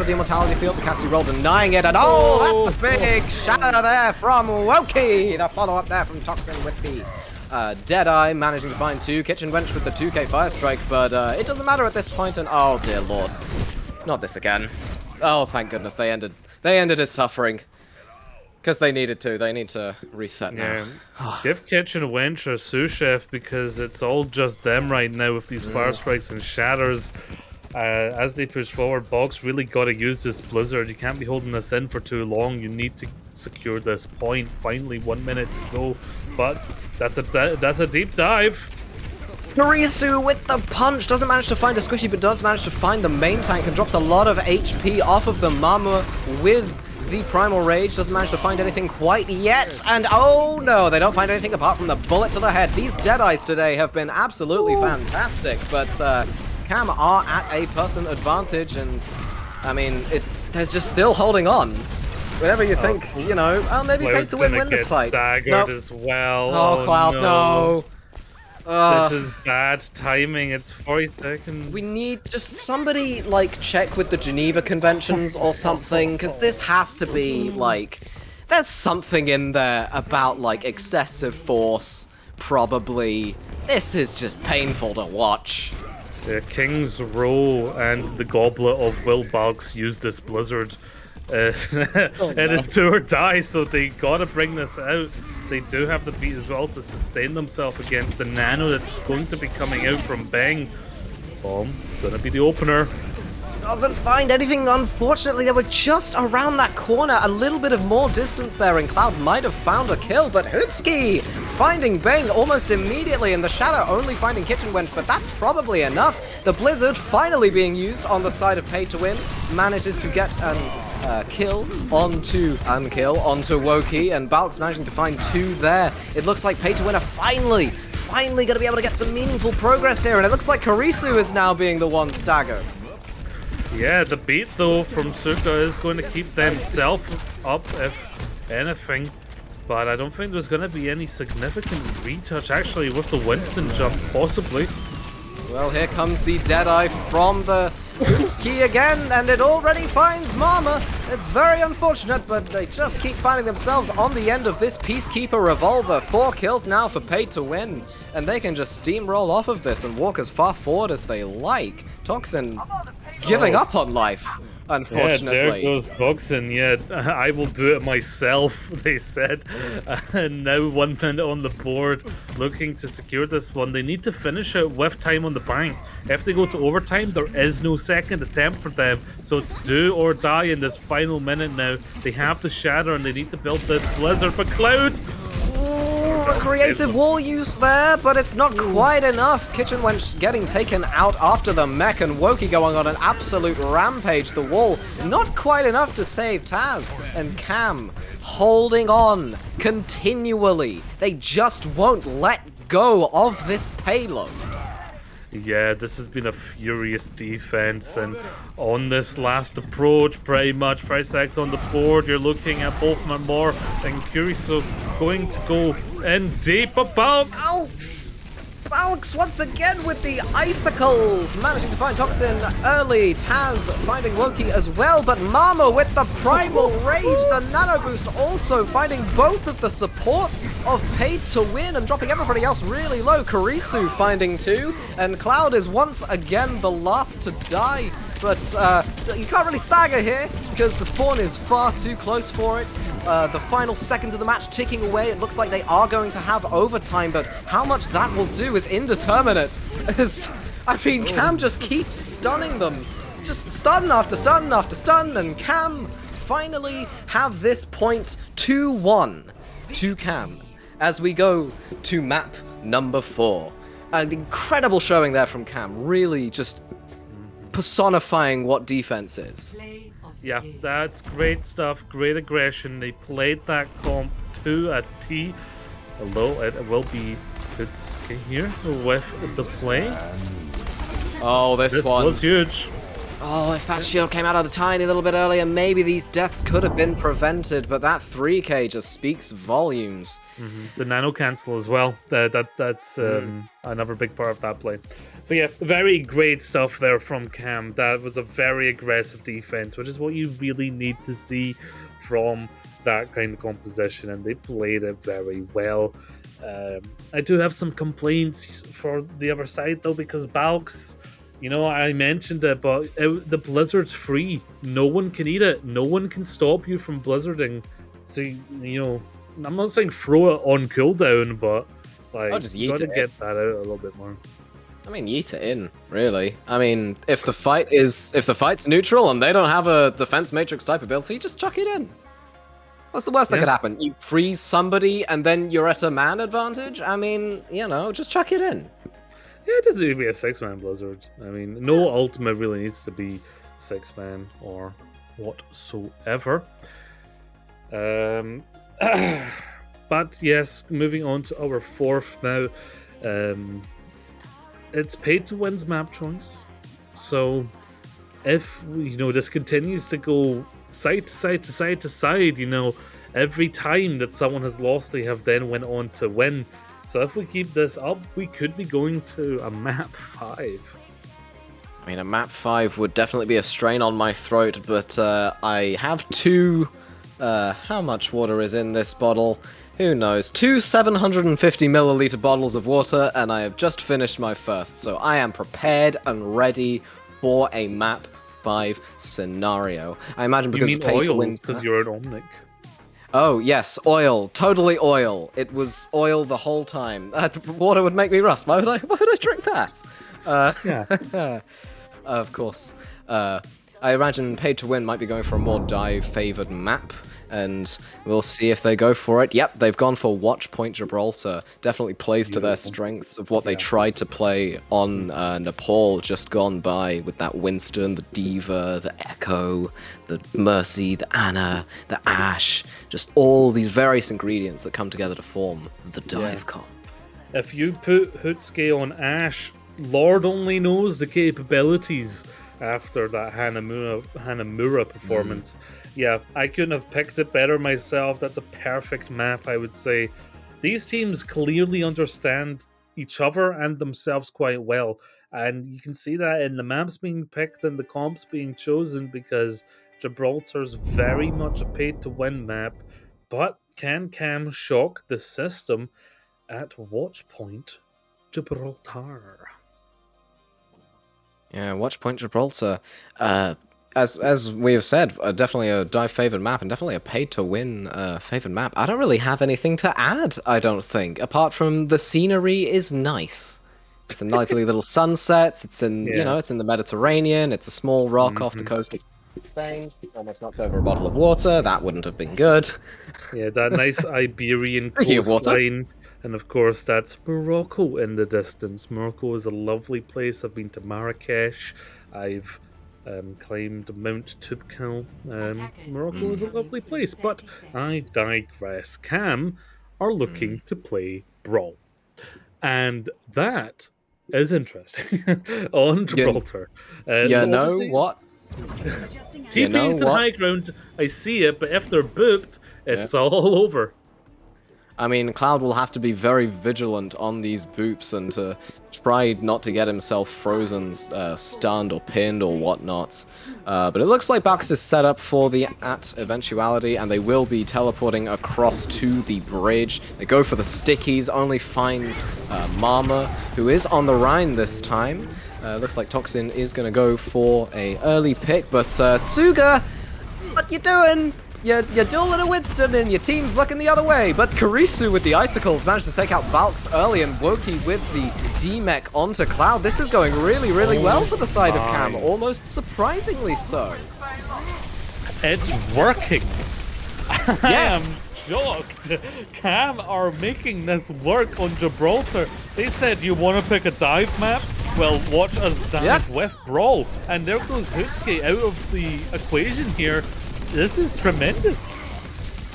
Immortality field. The Cassidy roll denying it, and oh, that's a big shatter there from Woki. The follow-up there from Toxin with the Deadeye managing to find 2. Kitchen Wench with the 2k Fire Strike, but it doesn't matter at this point, and oh dear lord. Not this again. Oh, thank goodness they ended his suffering. Because they needed to. They need to reset now. Yeah. Give Kitchen Wench or Sous Chef, because it's all just them right now with these Fire Strikes and Shatters. As they push forward, Box really got to use this Blizzard. You can't be holding this in for too long. You need to secure this point. Finally, 1 minute to go. But that's a deep dive. Kurisu with the punch doesn't manage to find a squishy, but does manage to find the main tank and drops a lot of HP off of the Mama with the Primal Rage. Doesn't manage to find anything quite yet, and oh no, they don't find anything apart from the bullet to the head. These Deadeyes today have been absolutely fantastic, but C.A.M are at a person advantage, and I mean, they're just still holding on. Whenever you think, you know, oh, maybe pay to win this fight. Staggered as well. Oh, Cloud, no. This is bad timing. It's 40 seconds. We need just somebody, like, check with the Geneva Conventions or something, because this has to be, like, there's something in there about, like, excessive force, probably. This is just painful to watch. The King's Row and the Goblet of Will Bugs use this Blizzard. It is do or die, so they gotta bring this out. They do have the beat as well to sustain themselves against the Nano that's going to be coming out from Bang. Bomb, gonna be the opener. Doesn't find anything, unfortunately. They were just around that corner, a little bit of more distance there, and Cloud might have found a kill, but Hutski finding Bang almost immediately, and the Shadow only finding Kitchen Wench, but that's probably enough. The Blizzard finally being used on the side of Pay to Win, manages to get an kill onto Woki, and Balk's managing to find 2 there. It looks like Pay to Win are finally going to be able to get some meaningful progress here, and it looks like Kurisu is now being the one staggered. Yeah, the beat though from Suka is going to keep themselves up if anything, but I don't think there's going to be any significant retouch actually with the Winston jump, possibly. Well, here comes the Deadeye from the Hutski again, and it already finds Mama. It's very unfortunate, but they just keep finding themselves on the end of this Peacekeeper Revolver. 4 kills now for Pay to Win, and they can just steamroll off of this and walk as far forward as they like. Toxin giving up on life, unfortunately. Yeah, there goes Toxin. Yeah, I will do it myself, they said. And now 1 minute on the board, looking to secure this one. They need to finish it with time on the bank. If they go to overtime, there is no second attempt for them. So it's do or die in this final minute now. They have the Shatter and they need to build this Blizzard for Cloud. A creative wall use there, but it's not quite enough. Kitchen Wench getting taken out after the mech, and Woki going on an absolute rampage. The wall not quite enough to save Taz, and C.A.M holding on continually. They just won't let go of this payload. Yeah, this has been a furious defense, and on this last approach, pretty much 5 seconds on the board, you're looking at both Marmor and Kurisu going to go in deep. But Balks once again with the icicles, managing to find Toxin early. Taz finding Woki as well, but Mama with the Primal Rage, the Nano Boost also finding both of the supports of Pay to Win and dropping everybody else really low. Kurisu finding 2, and Cloud is once again the last to die. But you can't really stagger here because the spawn is far too close for it. The final seconds of the match ticking away. It looks like they are going to have overtime, but how much that will do is indeterminate. I mean, C.A.M just keeps stunning them. Just stun after stun after stun, and C.A.M finally have this point 2-1 to C.A.M as we go to map number 4. An incredible showing there from C.A.M, really just personifying what defense is. Yeah, that's great stuff, great aggression. They played that comp to a T, although it will be Good skate here with the sleigh. Oh, this one. was huge. Oh, if that shield came out a tiny little bit earlier, maybe these deaths could have been prevented, but that 3k just speaks volumes. The nano cancel as well. That's another big part of that play. So yeah, very great stuff there from C.A.M. That was a very aggressive defense, which is what you really need to see from that kind of composition, and they played it very well. I do have some complaints for the other side though, because Balks, you know, I mentioned it, but the blizzard's free. No one can eat it. No one can stop you from blizzarding. So, you know, I'm not saying throw it on cooldown, but like, just you yeet gotta it get that out a little bit more. I mean, yeet it in, really. I mean, if the fight's neutral and they don't have a defense matrix type ability, just chuck it in. What's the worst that could happen? You freeze somebody and then you're at a man advantage? I mean, you know, just chuck it in. Yeah, it doesn't need to be a 6-man blizzard. I mean, no ultimate really needs to be 6-man or whatsoever. But yes, moving on to our fourth now. It's paid to win's map choice. So if this continues to go side to side to side to side, every time that someone has lost, they have then went on to win. So if we keep this up, we could be going to a map 5. I mean, a map 5 would definitely be a strain on my throat, but I have 2... how much water is in this bottle? Who knows? 2 750 milliliter bottles of water, and I have just finished my first, so I am prepared and ready for a map 5 scenario. I imagine because you mean pay to oil, win. because you're an Omnic. Oh, yes, oil. Totally oil. It was oil the whole time. Water would make me rust. Why would I drink that? Yeah. Of course. I imagine Paid to Win might be going for a more dive-favored map, and we'll see if they go for it. Yep, they've gone for Watch Point Gibraltar. Definitely plays to their strengths of what they tried to play on Nepal just gone by, with that Winston, the Diva, the Echo, the Mercy, the Anna, the Ashe, just all these various ingredients that come together to form the dive comp. If you put Hutsuki on Ashe, Lord only knows the capabilities after that Hanamura performance. Yeah, I couldn't have picked it better myself. That's a perfect map, I would say. These teams clearly understand each other and themselves quite well, and you can see that in the maps being picked and the comps being chosen, because Gibraltar's very much a pay-to-win map. But can C.A.M shock the system at Watchpoint Gibraltar? Yeah, Watch Point Gibraltar. As we have said, definitely a dive favored map, and definitely a paid to win favored map. I don't really have anything to add, I don't think, apart from the scenery is nice. It's a lively little sunsets. It's in it's in the Mediterranean. It's a small rock off the coast of Spain. Almost knocked over a bottle of water. That wouldn't have been good. Yeah, that nice Iberian Drinking water. coastline. And of course, that's Morocco in the distance. Morocco is a lovely place. I've been to Marrakesh. I've climbed Mount Toubkal. Morocco is a lovely place. But I digress. C.A.M are looking to play Brawl. And that is interesting on Gibraltar. You know what? TP to the high ground, I see it, but if they're booped, it's all over. I mean, Cloud will have to be very vigilant on these boops and to try not to get himself frozen, stunned, or pinned, or whatnot. But it looks like Bax is set up for the eventuality, and they will be teleporting across to the bridge. They go for the stickies, only finds Mama, who is on the Rhine this time. Looks like Toxin is going to go for a early pick, but Tsuga, what you doing? You're dueling a Winston and your team's looking the other way, but Karisu with the Icicles managed to take out Valks early, and Woki with the D-Mech onto Cloud. This is going really, really well for the side of C.A.M, almost surprisingly so. It's working. Yes. I am shocked. C.A.M are making this work on Gibraltar. They said, you want to pick a dive map? Well, watch us dive with Brawl. And there goes Hutsuki out of the equation here. This is tremendous.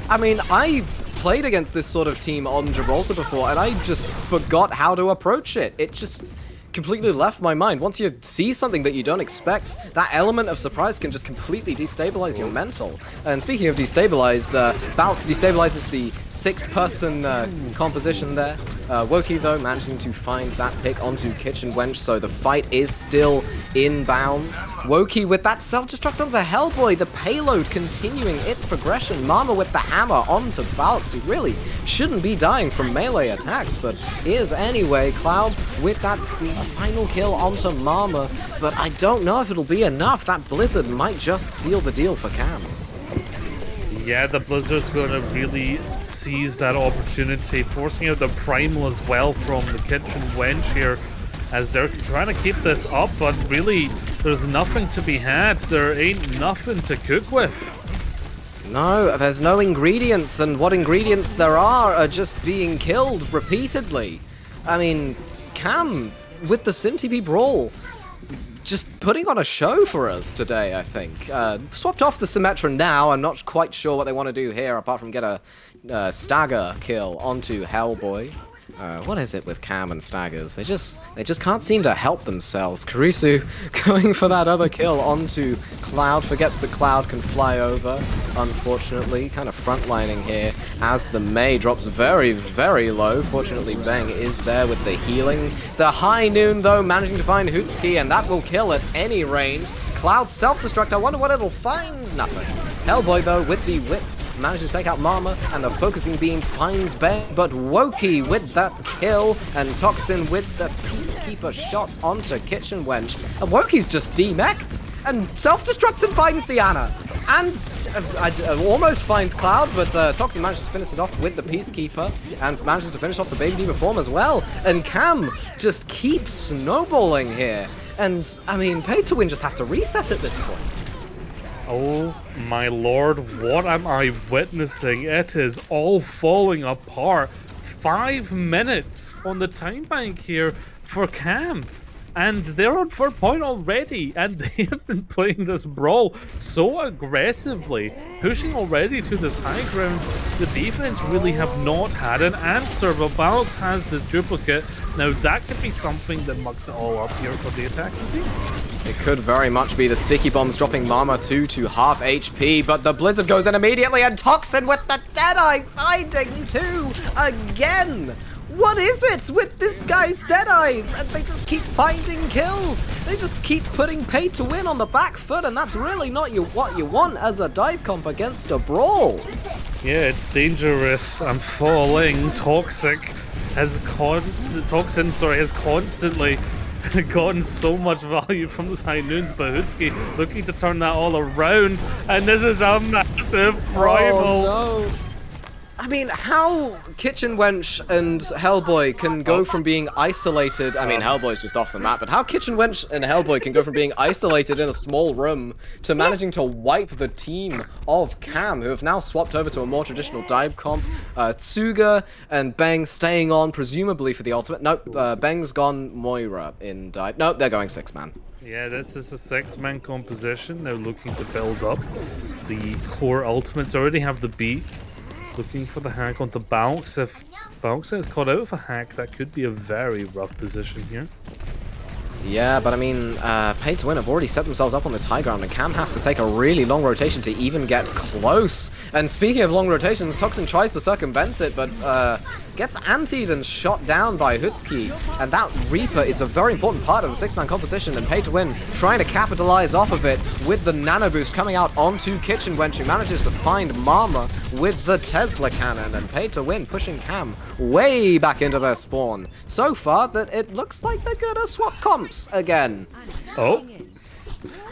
I mean, I've played against this sort of team on Gibraltar before, and I just forgot how to approach it. It just completely left my mind. Once you see something that you don't expect, that element of surprise can just completely destabilize your mental. And speaking of destabilized, Balks destabilizes the 6-person composition there. Woki, though, managing to find that pick onto Kitchen Wench, so the fight is still in bounds. Woki with that self-destruct onto Hellboy, the payload continuing its progression. Mama with the hammer onto Balks, who really shouldn't be dying from melee attacks, but is anyway. Cloud with that final kill onto Mama, but I don't know if it'll be enough. That Blizzard might just seal the deal for C.A.M. Yeah, the Blizzard's going to really seize that opportunity, forcing out the Primal as well from the Kitchen Wench here, as they're trying to keep this up, but really, there's nothing to be had. There ain't nothing to cook with. No, there's no ingredients, and what ingredients there are just being killed repeatedly. I mean, C.A.M, with the SimTP Brawl, just putting on a show for us today, I think. Swapped off the Symmetra now. I'm not quite sure what they want to do here, apart from get a stagger kill onto Hellboy. What is it with C.A.M and staggers? They just can't seem to help themselves. Karisu going for that other kill onto Cloud. Forgets that Cloud can fly over, unfortunately. Kind of frontlining here as the Mei drops very, very low. Fortunately, Bang is there with the healing. The High Noon, though, managing to find Hootski, and that will kill at any range. Cloud self-destruct. I wonder what it'll find. Nothing. Hellboy, though, with the whip, manages to take out Mama, and the focusing beam finds Bang, but Woki with that kill, and Toxin with the Peacekeeper shots onto Kitchen Wench. And Woki's just demeched, and self-destructs and finds the Ana. And almost finds Cloud, but Toxin manages to finish it off with the Peacekeeper, and manages to finish off the Baby Diva form as well. And C.A.M just keeps snowballing here. And, I mean, Pay to Win just have to reset at this point. Oh my lord, what am I witnessing? It is all falling apart. 5 minutes on the time bank here for C.A.M. And they're on 4 point already, and they have been playing this brawl so aggressively, pushing already to this high ground. The defense really have not had an answer, but Balks has this duplicate. Now that could be something that mucks it all up here for the attacking team. It could very much be the sticky bombs dropping Mama 2 to half HP, but the Blizzard goes in immediately, and Toxin with the Deadeye finding 2 again! What is it with this guy's Deadeyes? And they just keep finding kills. They just keep putting Pay to Win on the back foot, and that's really not what you want as a dive comp against a brawl. Yeah, it's dangerous. I'm falling. Toxin has constantly gotten so much value from those High Noons. Bahutski looking to turn that all around, and this is a massive primal. Oh, no. I mean, how Kitchen Wench and Hellboy can go from being isolated... I mean, Hellboy's just off the map, but how Kitchen Wench and Hellboy can go from being isolated in a small room to managing to wipe the team of C.A.M, who have now swapped over to a more traditional dive comp. Tsuga and Bang staying on, presumably for the ultimate. Nope, Bang's gone Moira in dive. Nope, they're going 6-man. Yeah, this is a 6-man composition. Now looking to build up the core ultimates. They already have the beat. Looking for the hack onto Balks. If Balks is caught out of a hack, that could be a very rough position here. Yeah, but I mean, Pay to Win have already set themselves up on this high ground, and C.A.M have to take a really long rotation to even get close. And speaking of long rotations, Toxin tries to circumvent it, but gets antied and shot down by Hootski. And that Reaper is a very important part of the 6-man composition, and Pay to Win trying to capitalize off of it with the nano boost coming out onto Kitchen Wench, who manages to find Mama with the Tesla cannon, and Pay to Win pushing C.A.M way back into their spawn. So far that it looks like they're gonna swap comps again. Oh,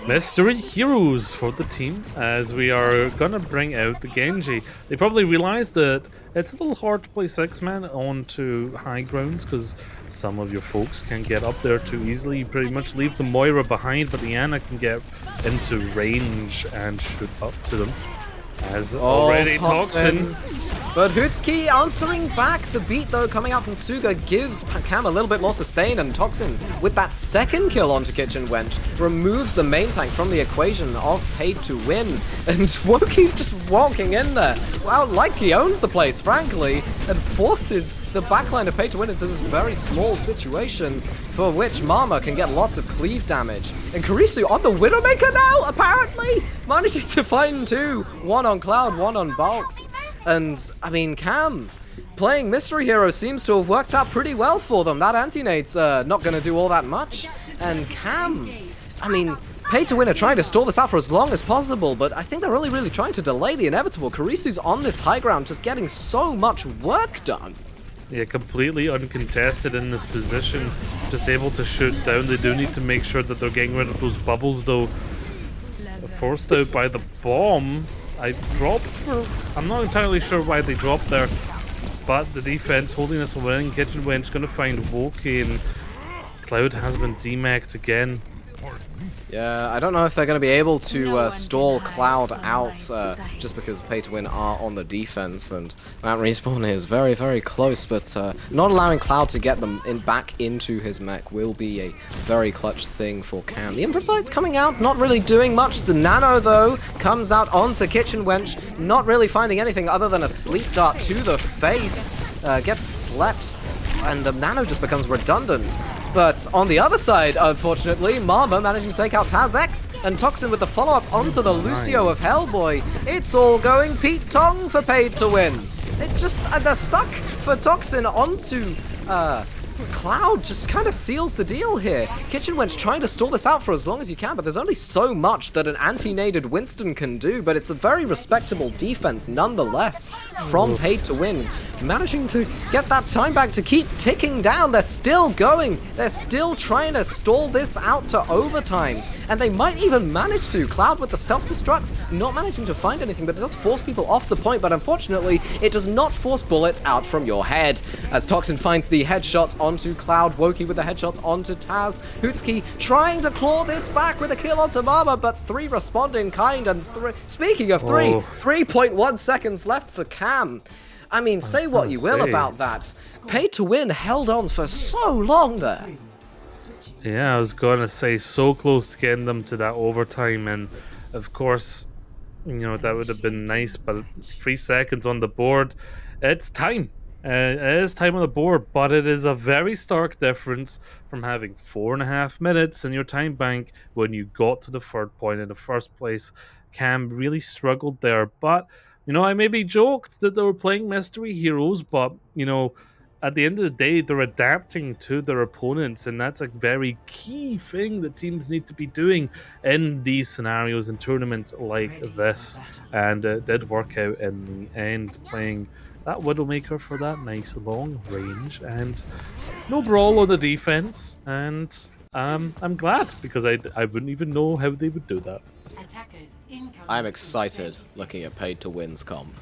mystery heroes for the team, as we are gonna bring out the Genji. They probably realized that it's a little hard to play 6-man onto high grounds because some of your folks can get up there too easily. You pretty much leave the Moira behind, but the Ana can get into range and shoot up to them. As already Toxin But Hutsuki answering back. The beat, though, coming out from Suga gives C.A.M a little bit more sustain, and Toxin, with that second kill onto Kitchen Wench, removes the main tank from the equation of Paid to Win. And Woki's just walking in there, wow, like he owns the place, frankly, and forces the backline of Paid to Win into this very small situation, for which Mama can get lots of cleave damage. And Karisu on the Widowmaker now, apparently, managing to find two. One on Cloud, one on Bulks. And, I mean, C.A.M playing Mystery Hero seems to have worked out pretty well for them. That anti-nade's not going to do all that much. And C.A.M, I mean, Paid to Win are trying to stall this out for as long as possible, but I think they're really trying to delay the inevitable. Karisu's on this high ground, just getting so much work done. Yeah, completely uncontested in this position. Just able to shoot down. They do need to make sure that they're getting rid of those bubbles, though. Forced out by the bomb. I dropped for... I'm not entirely sure why they dropped there. But the defense holding this one in. Kitchen Wench going to find Woki, and Cloud has been demaced again. Yeah, I don't know if they're going to be able to stall Cloud out just because Pay to Win are on the defense, and Mount Respawn is very close, but not allowing Cloud to get them back into his mech will be a very clutch thing for C.A.M. The Infantry's coming out, not really doing much. The Nano, though, comes out onto Kitchen Wench, not really finding anything other than a sleep dart to the face, gets slept, and the Nano just becomes redundant. But on the other side, unfortunately, Mama managing to take out Taz-X, and Toxin with the follow-up onto the Lucio of Hellboy. It's all going Pete Tong for Paid to Win. It just, they're stuck for Toxin onto Cloud, just kind of seals the deal here. Kitchen Wench trying to stall this out for as long as you can, but there's only so much that an anti-naded Winston can do, but it's a very respectable defense nonetheless from Paid to Win. Managing to get that time back to keep ticking down. They're still going. They're still trying to stall this out to overtime. And they might even manage to. Cloud with the self-destruct, not managing to find anything, but it does force people off the point, but unfortunately, it does not force bullets out from your head. As Toxin finds the headshots onto Cloud, Woki with the headshots onto Taz, Hutsuki trying to claw this back with a kill onto Mama, but 3 respond in kind, and speaking of 3.1 seconds left for C.A.M. I mean, say what you will about that. Paid to Win held on for so long there. Yeah, I was going to say, so close to getting them to that overtime, and of course, you know, that would have been nice, but 3 seconds on the board. It's time. It is time on the board, but it is a very stark difference from having 4.5 minutes in your time bank when you got to the 3rd point in the first place. C.A.M really struggled there, but, you know, I maybe joked that they were playing Mystery Heroes, but, you know, at the end of the day, they're adapting to their opponents, and that's a very key thing that teams need to be doing in these scenarios in tournaments like this. And it did work out in the end, playing that Widowmaker for that nice long range, and no brawl on the defense. And I'm glad, because I wouldn't even know how they would do that. I'm excited looking at Paid to Win's comp.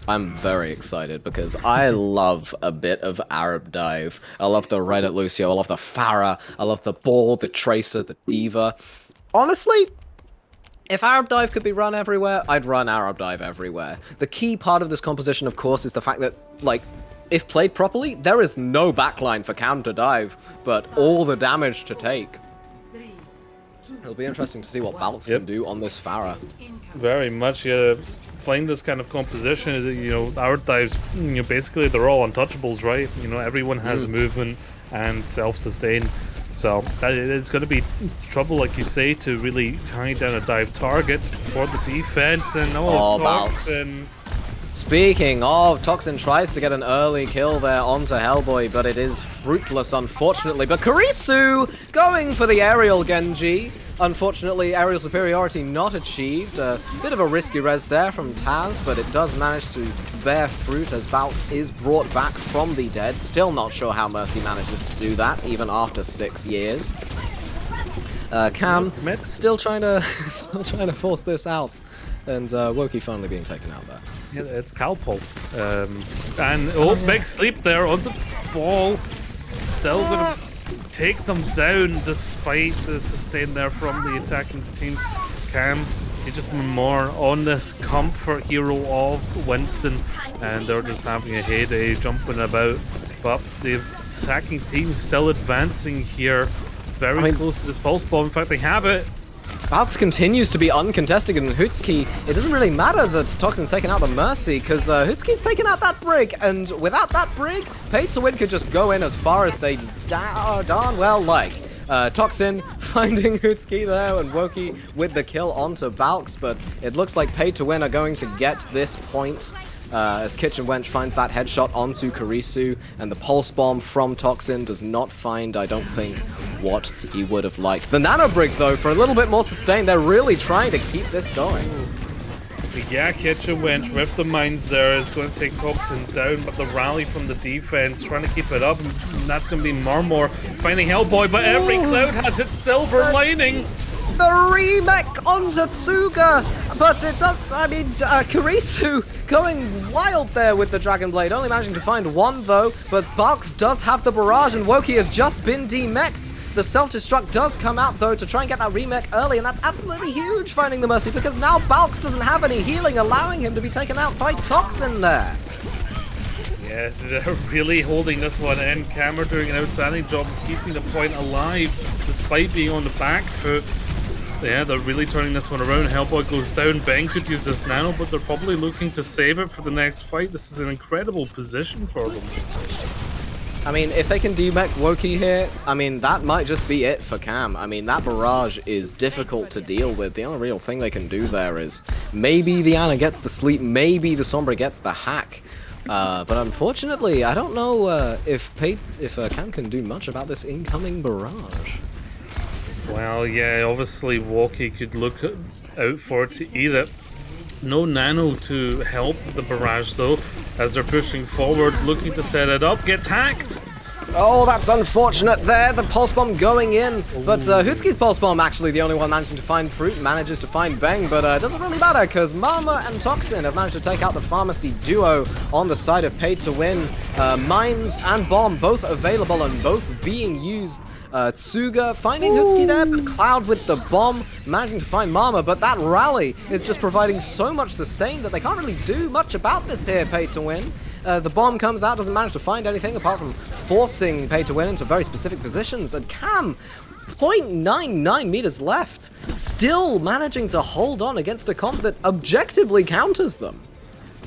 I'm very excited because I love a bit of Arab Dive. I love the Reddit Lucio, I love the Pharah, I love the Ball, the Tracer, the Diva. Honestly, if Arab Dive could be run everywhere, I'd run Arab Dive everywhere. The key part of this composition, of course, is the fact that, like, if played properly, there is no backline for C.A.M to dive, but all the damage to take. It'll be interesting to see what Baltz can do on this Pharah. Very much, yeah. Playing this kind of composition, you know, our dives, you know, basically they're all untouchables, right? You know, everyone has movement and self-sustain. So it's going to be trouble, like you say, to really tie down a dive target for the defense. And Toxin. Speaking of, Toxin tries to get an early kill there onto Hellboy, but it is fruitless, unfortunately. But Karisu going for the aerial Genji. Unfortunately, aerial superiority not achieved. A bit of a risky res there from Taz, but it does manage to bear fruit as Baltz is brought back from the dead. Still not sure how Mercy manages to do that, even after 6 years. C.A.M still trying to force this out, and Woki finally being taken out there. Yeah, it's Calpol. And big sleep there on the ball. Still gonna take them down despite the sustain there from the attacking team. C.A.M see just more on this comfort hero of Winston, and they're just having a heyday jumping about. But the attacking team still advancing here, very close to this pulse bomb. In fact, they have it. Valks continues to be uncontested, and Hutski, it doesn't really matter that Toxin's taken out the Mercy, because Hutski's taken out that Brig, and without that Brig, Pay to Win could just go in as far as they darn well like. Toxin finding Hutski there, and Woki with the kill onto Valks, but it looks like Pay to Win are going to get this point. As Kitchen Wench finds that headshot onto Karisu, and the pulse bomb from Toxin does not find, I don't think, what he would have liked. The Nano Brig, though, for a little bit more sustain, they're really trying to keep this going. Yeah, Kitchen Wench with the mines there is going to take Toxin down, but the rally from the defense trying to keep it up, and that's going to be Murmur finding Hellboy, but every cloud has its silver lining. The remake on Tsuga, but it does, I mean, Karisu going wild there with the Dragon Blade, only managing to find one though, but Valks does have the barrage, and Woki has just been demech'd. The self-destruct does come out though to try and get that remake early, and that's absolutely huge, finding the Mercy, because now Valks doesn't have any healing, allowing him to be taken out by Toxin there. Yeah, they're really holding this one in. C.A.M are doing an outstanding job of keeping the point alive, despite being on the back foot. Yeah, they're really turning this one around. Hellboy goes down. Ben could use this now, but they're probably looking to save it for the next fight. This is an incredible position for them. I mean, if they can demech Woki here, I mean, that might just be it for C.A.M. I mean, that barrage is difficult to deal with. The only real thing they can do there is maybe the Ana gets the sleep, maybe the Sombra gets the hack. But unfortunately, I don't know if C.A.M can do much about this incoming barrage. Well, yeah, obviously Woki could look out for it to eat it. No Nano to help the barrage though, as they're pushing forward, looking to set it up, gets hacked! Oh, that's unfortunate there, the pulse bomb going in, but Hutski's pulse bomb actually the only one managing to find fruit, manages to find Bang, but it doesn't really matter, because Mama and Toxin have managed to take out the Pharmacy duo on the side of Paid to Win. Mines and Bomb both available and both being used. Tsuga finding Hutski there, but Cloud with the bomb, managing to find Mama, but that rally is just providing so much sustain that they can't really do much about this here, Paid to Win. The bomb comes out, doesn't manage to find anything apart from forcing Paid to Win into very specific positions, and C.A.M, 0.99 meters left, still managing to hold on against a comp that objectively counters them.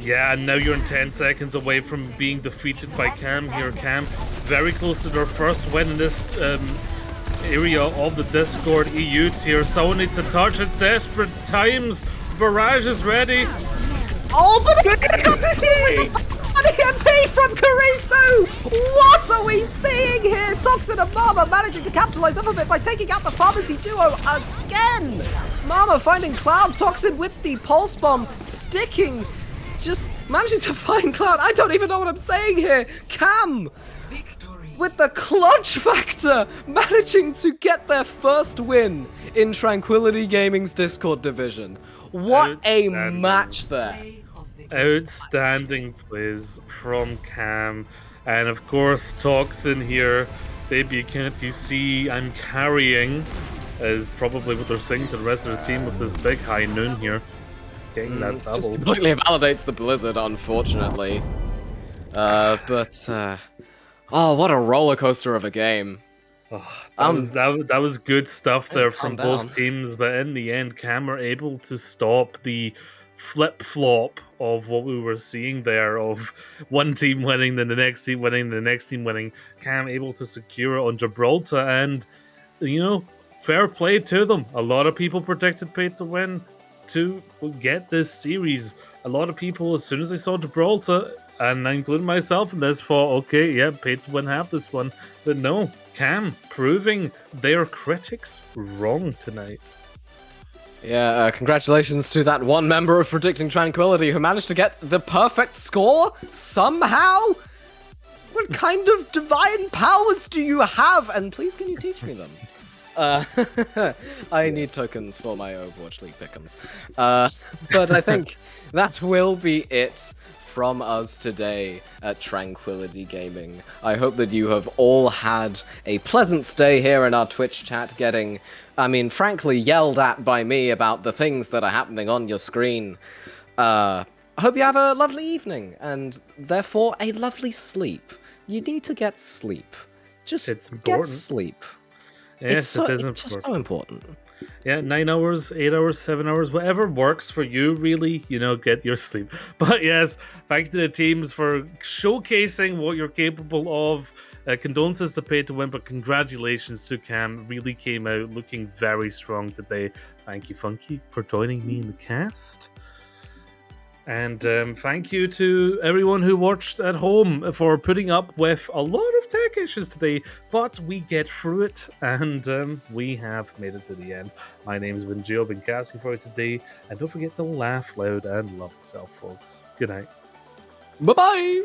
Yeah, and now you're in 10 seconds away from being defeated by C.A.M here. C.A.M very close to their first win in this area of the Discord EU tier. Someone needs to touch it. Desperate times. Barrage is ready. Oh, but EMP from Karisu! What are we seeing here? Toxin and Mama managing to capitalize off of it by taking out the Pharmacy duo again! Mama finding Cloud, Toxin with the Pulse Bomb, sticking, just managing to find Cloud. I don't even know what I'm saying here. C.A.M with the clutch factor, managing to get their first win in Tranquility Gaming's Discord division. What a match there. Outstanding plays from C.A.M. And of course, Toxin here. Baby, can't you see I'm carrying? Is probably what they're saying to the rest of the team with this big high noon here. Getting that double. Just completely invalidates the Blizzard, unfortunately. Oh, what a roller coaster of a game. Oh, that was good stuff there from both teams, but in the end, C.A.M are able to stop the flip-flop of what we were seeing there, of one team winning, then the next team winning, the next team winning. C.A.M able to secure it on Gibraltar, and, you know, fair play to them. A lot of people predicted Paid to Win to get this series. A lot of people, as soon as they saw Gibraltar, and I include myself in this, thought, okay, yeah, Paid to Win have this one. But no, C.A.M proving their critics wrong tonight. Yeah, congratulations to that one member of Predicting Tranquility who managed to get the perfect score somehow? What kind of divine powers do you have? And please, can you teach me them? I need tokens for my Overwatch League pick'ems. But I think that will be it from us today at Tranquility Gaming. I hope that you have all had a pleasant stay here in our Twitch chat, getting, frankly, yelled at by me about the things that are happening on your screen. I hope you have a lovely evening, and therefore a lovely sleep. You need to get sleep. Just It's get important. sleep. Yes, it is It's just so important. Yeah, 9 hours, 8 hours, 7 hours, whatever works for you, really, get your sleep. But yes, thank to the teams for showcasing what you're capable of. Condolences to Pay to Win, but congratulations to C.A.M. Really came out looking very strong today. Thank you, Funky, for joining me in the cast. And thank you to everyone who watched at home for putting up with a lot of tech issues today, but we get through it, and we have made it to the end. My name has been Gio, been casting for you today, and don't forget to laugh loud and love yourself, folks. Good night. Bye-bye!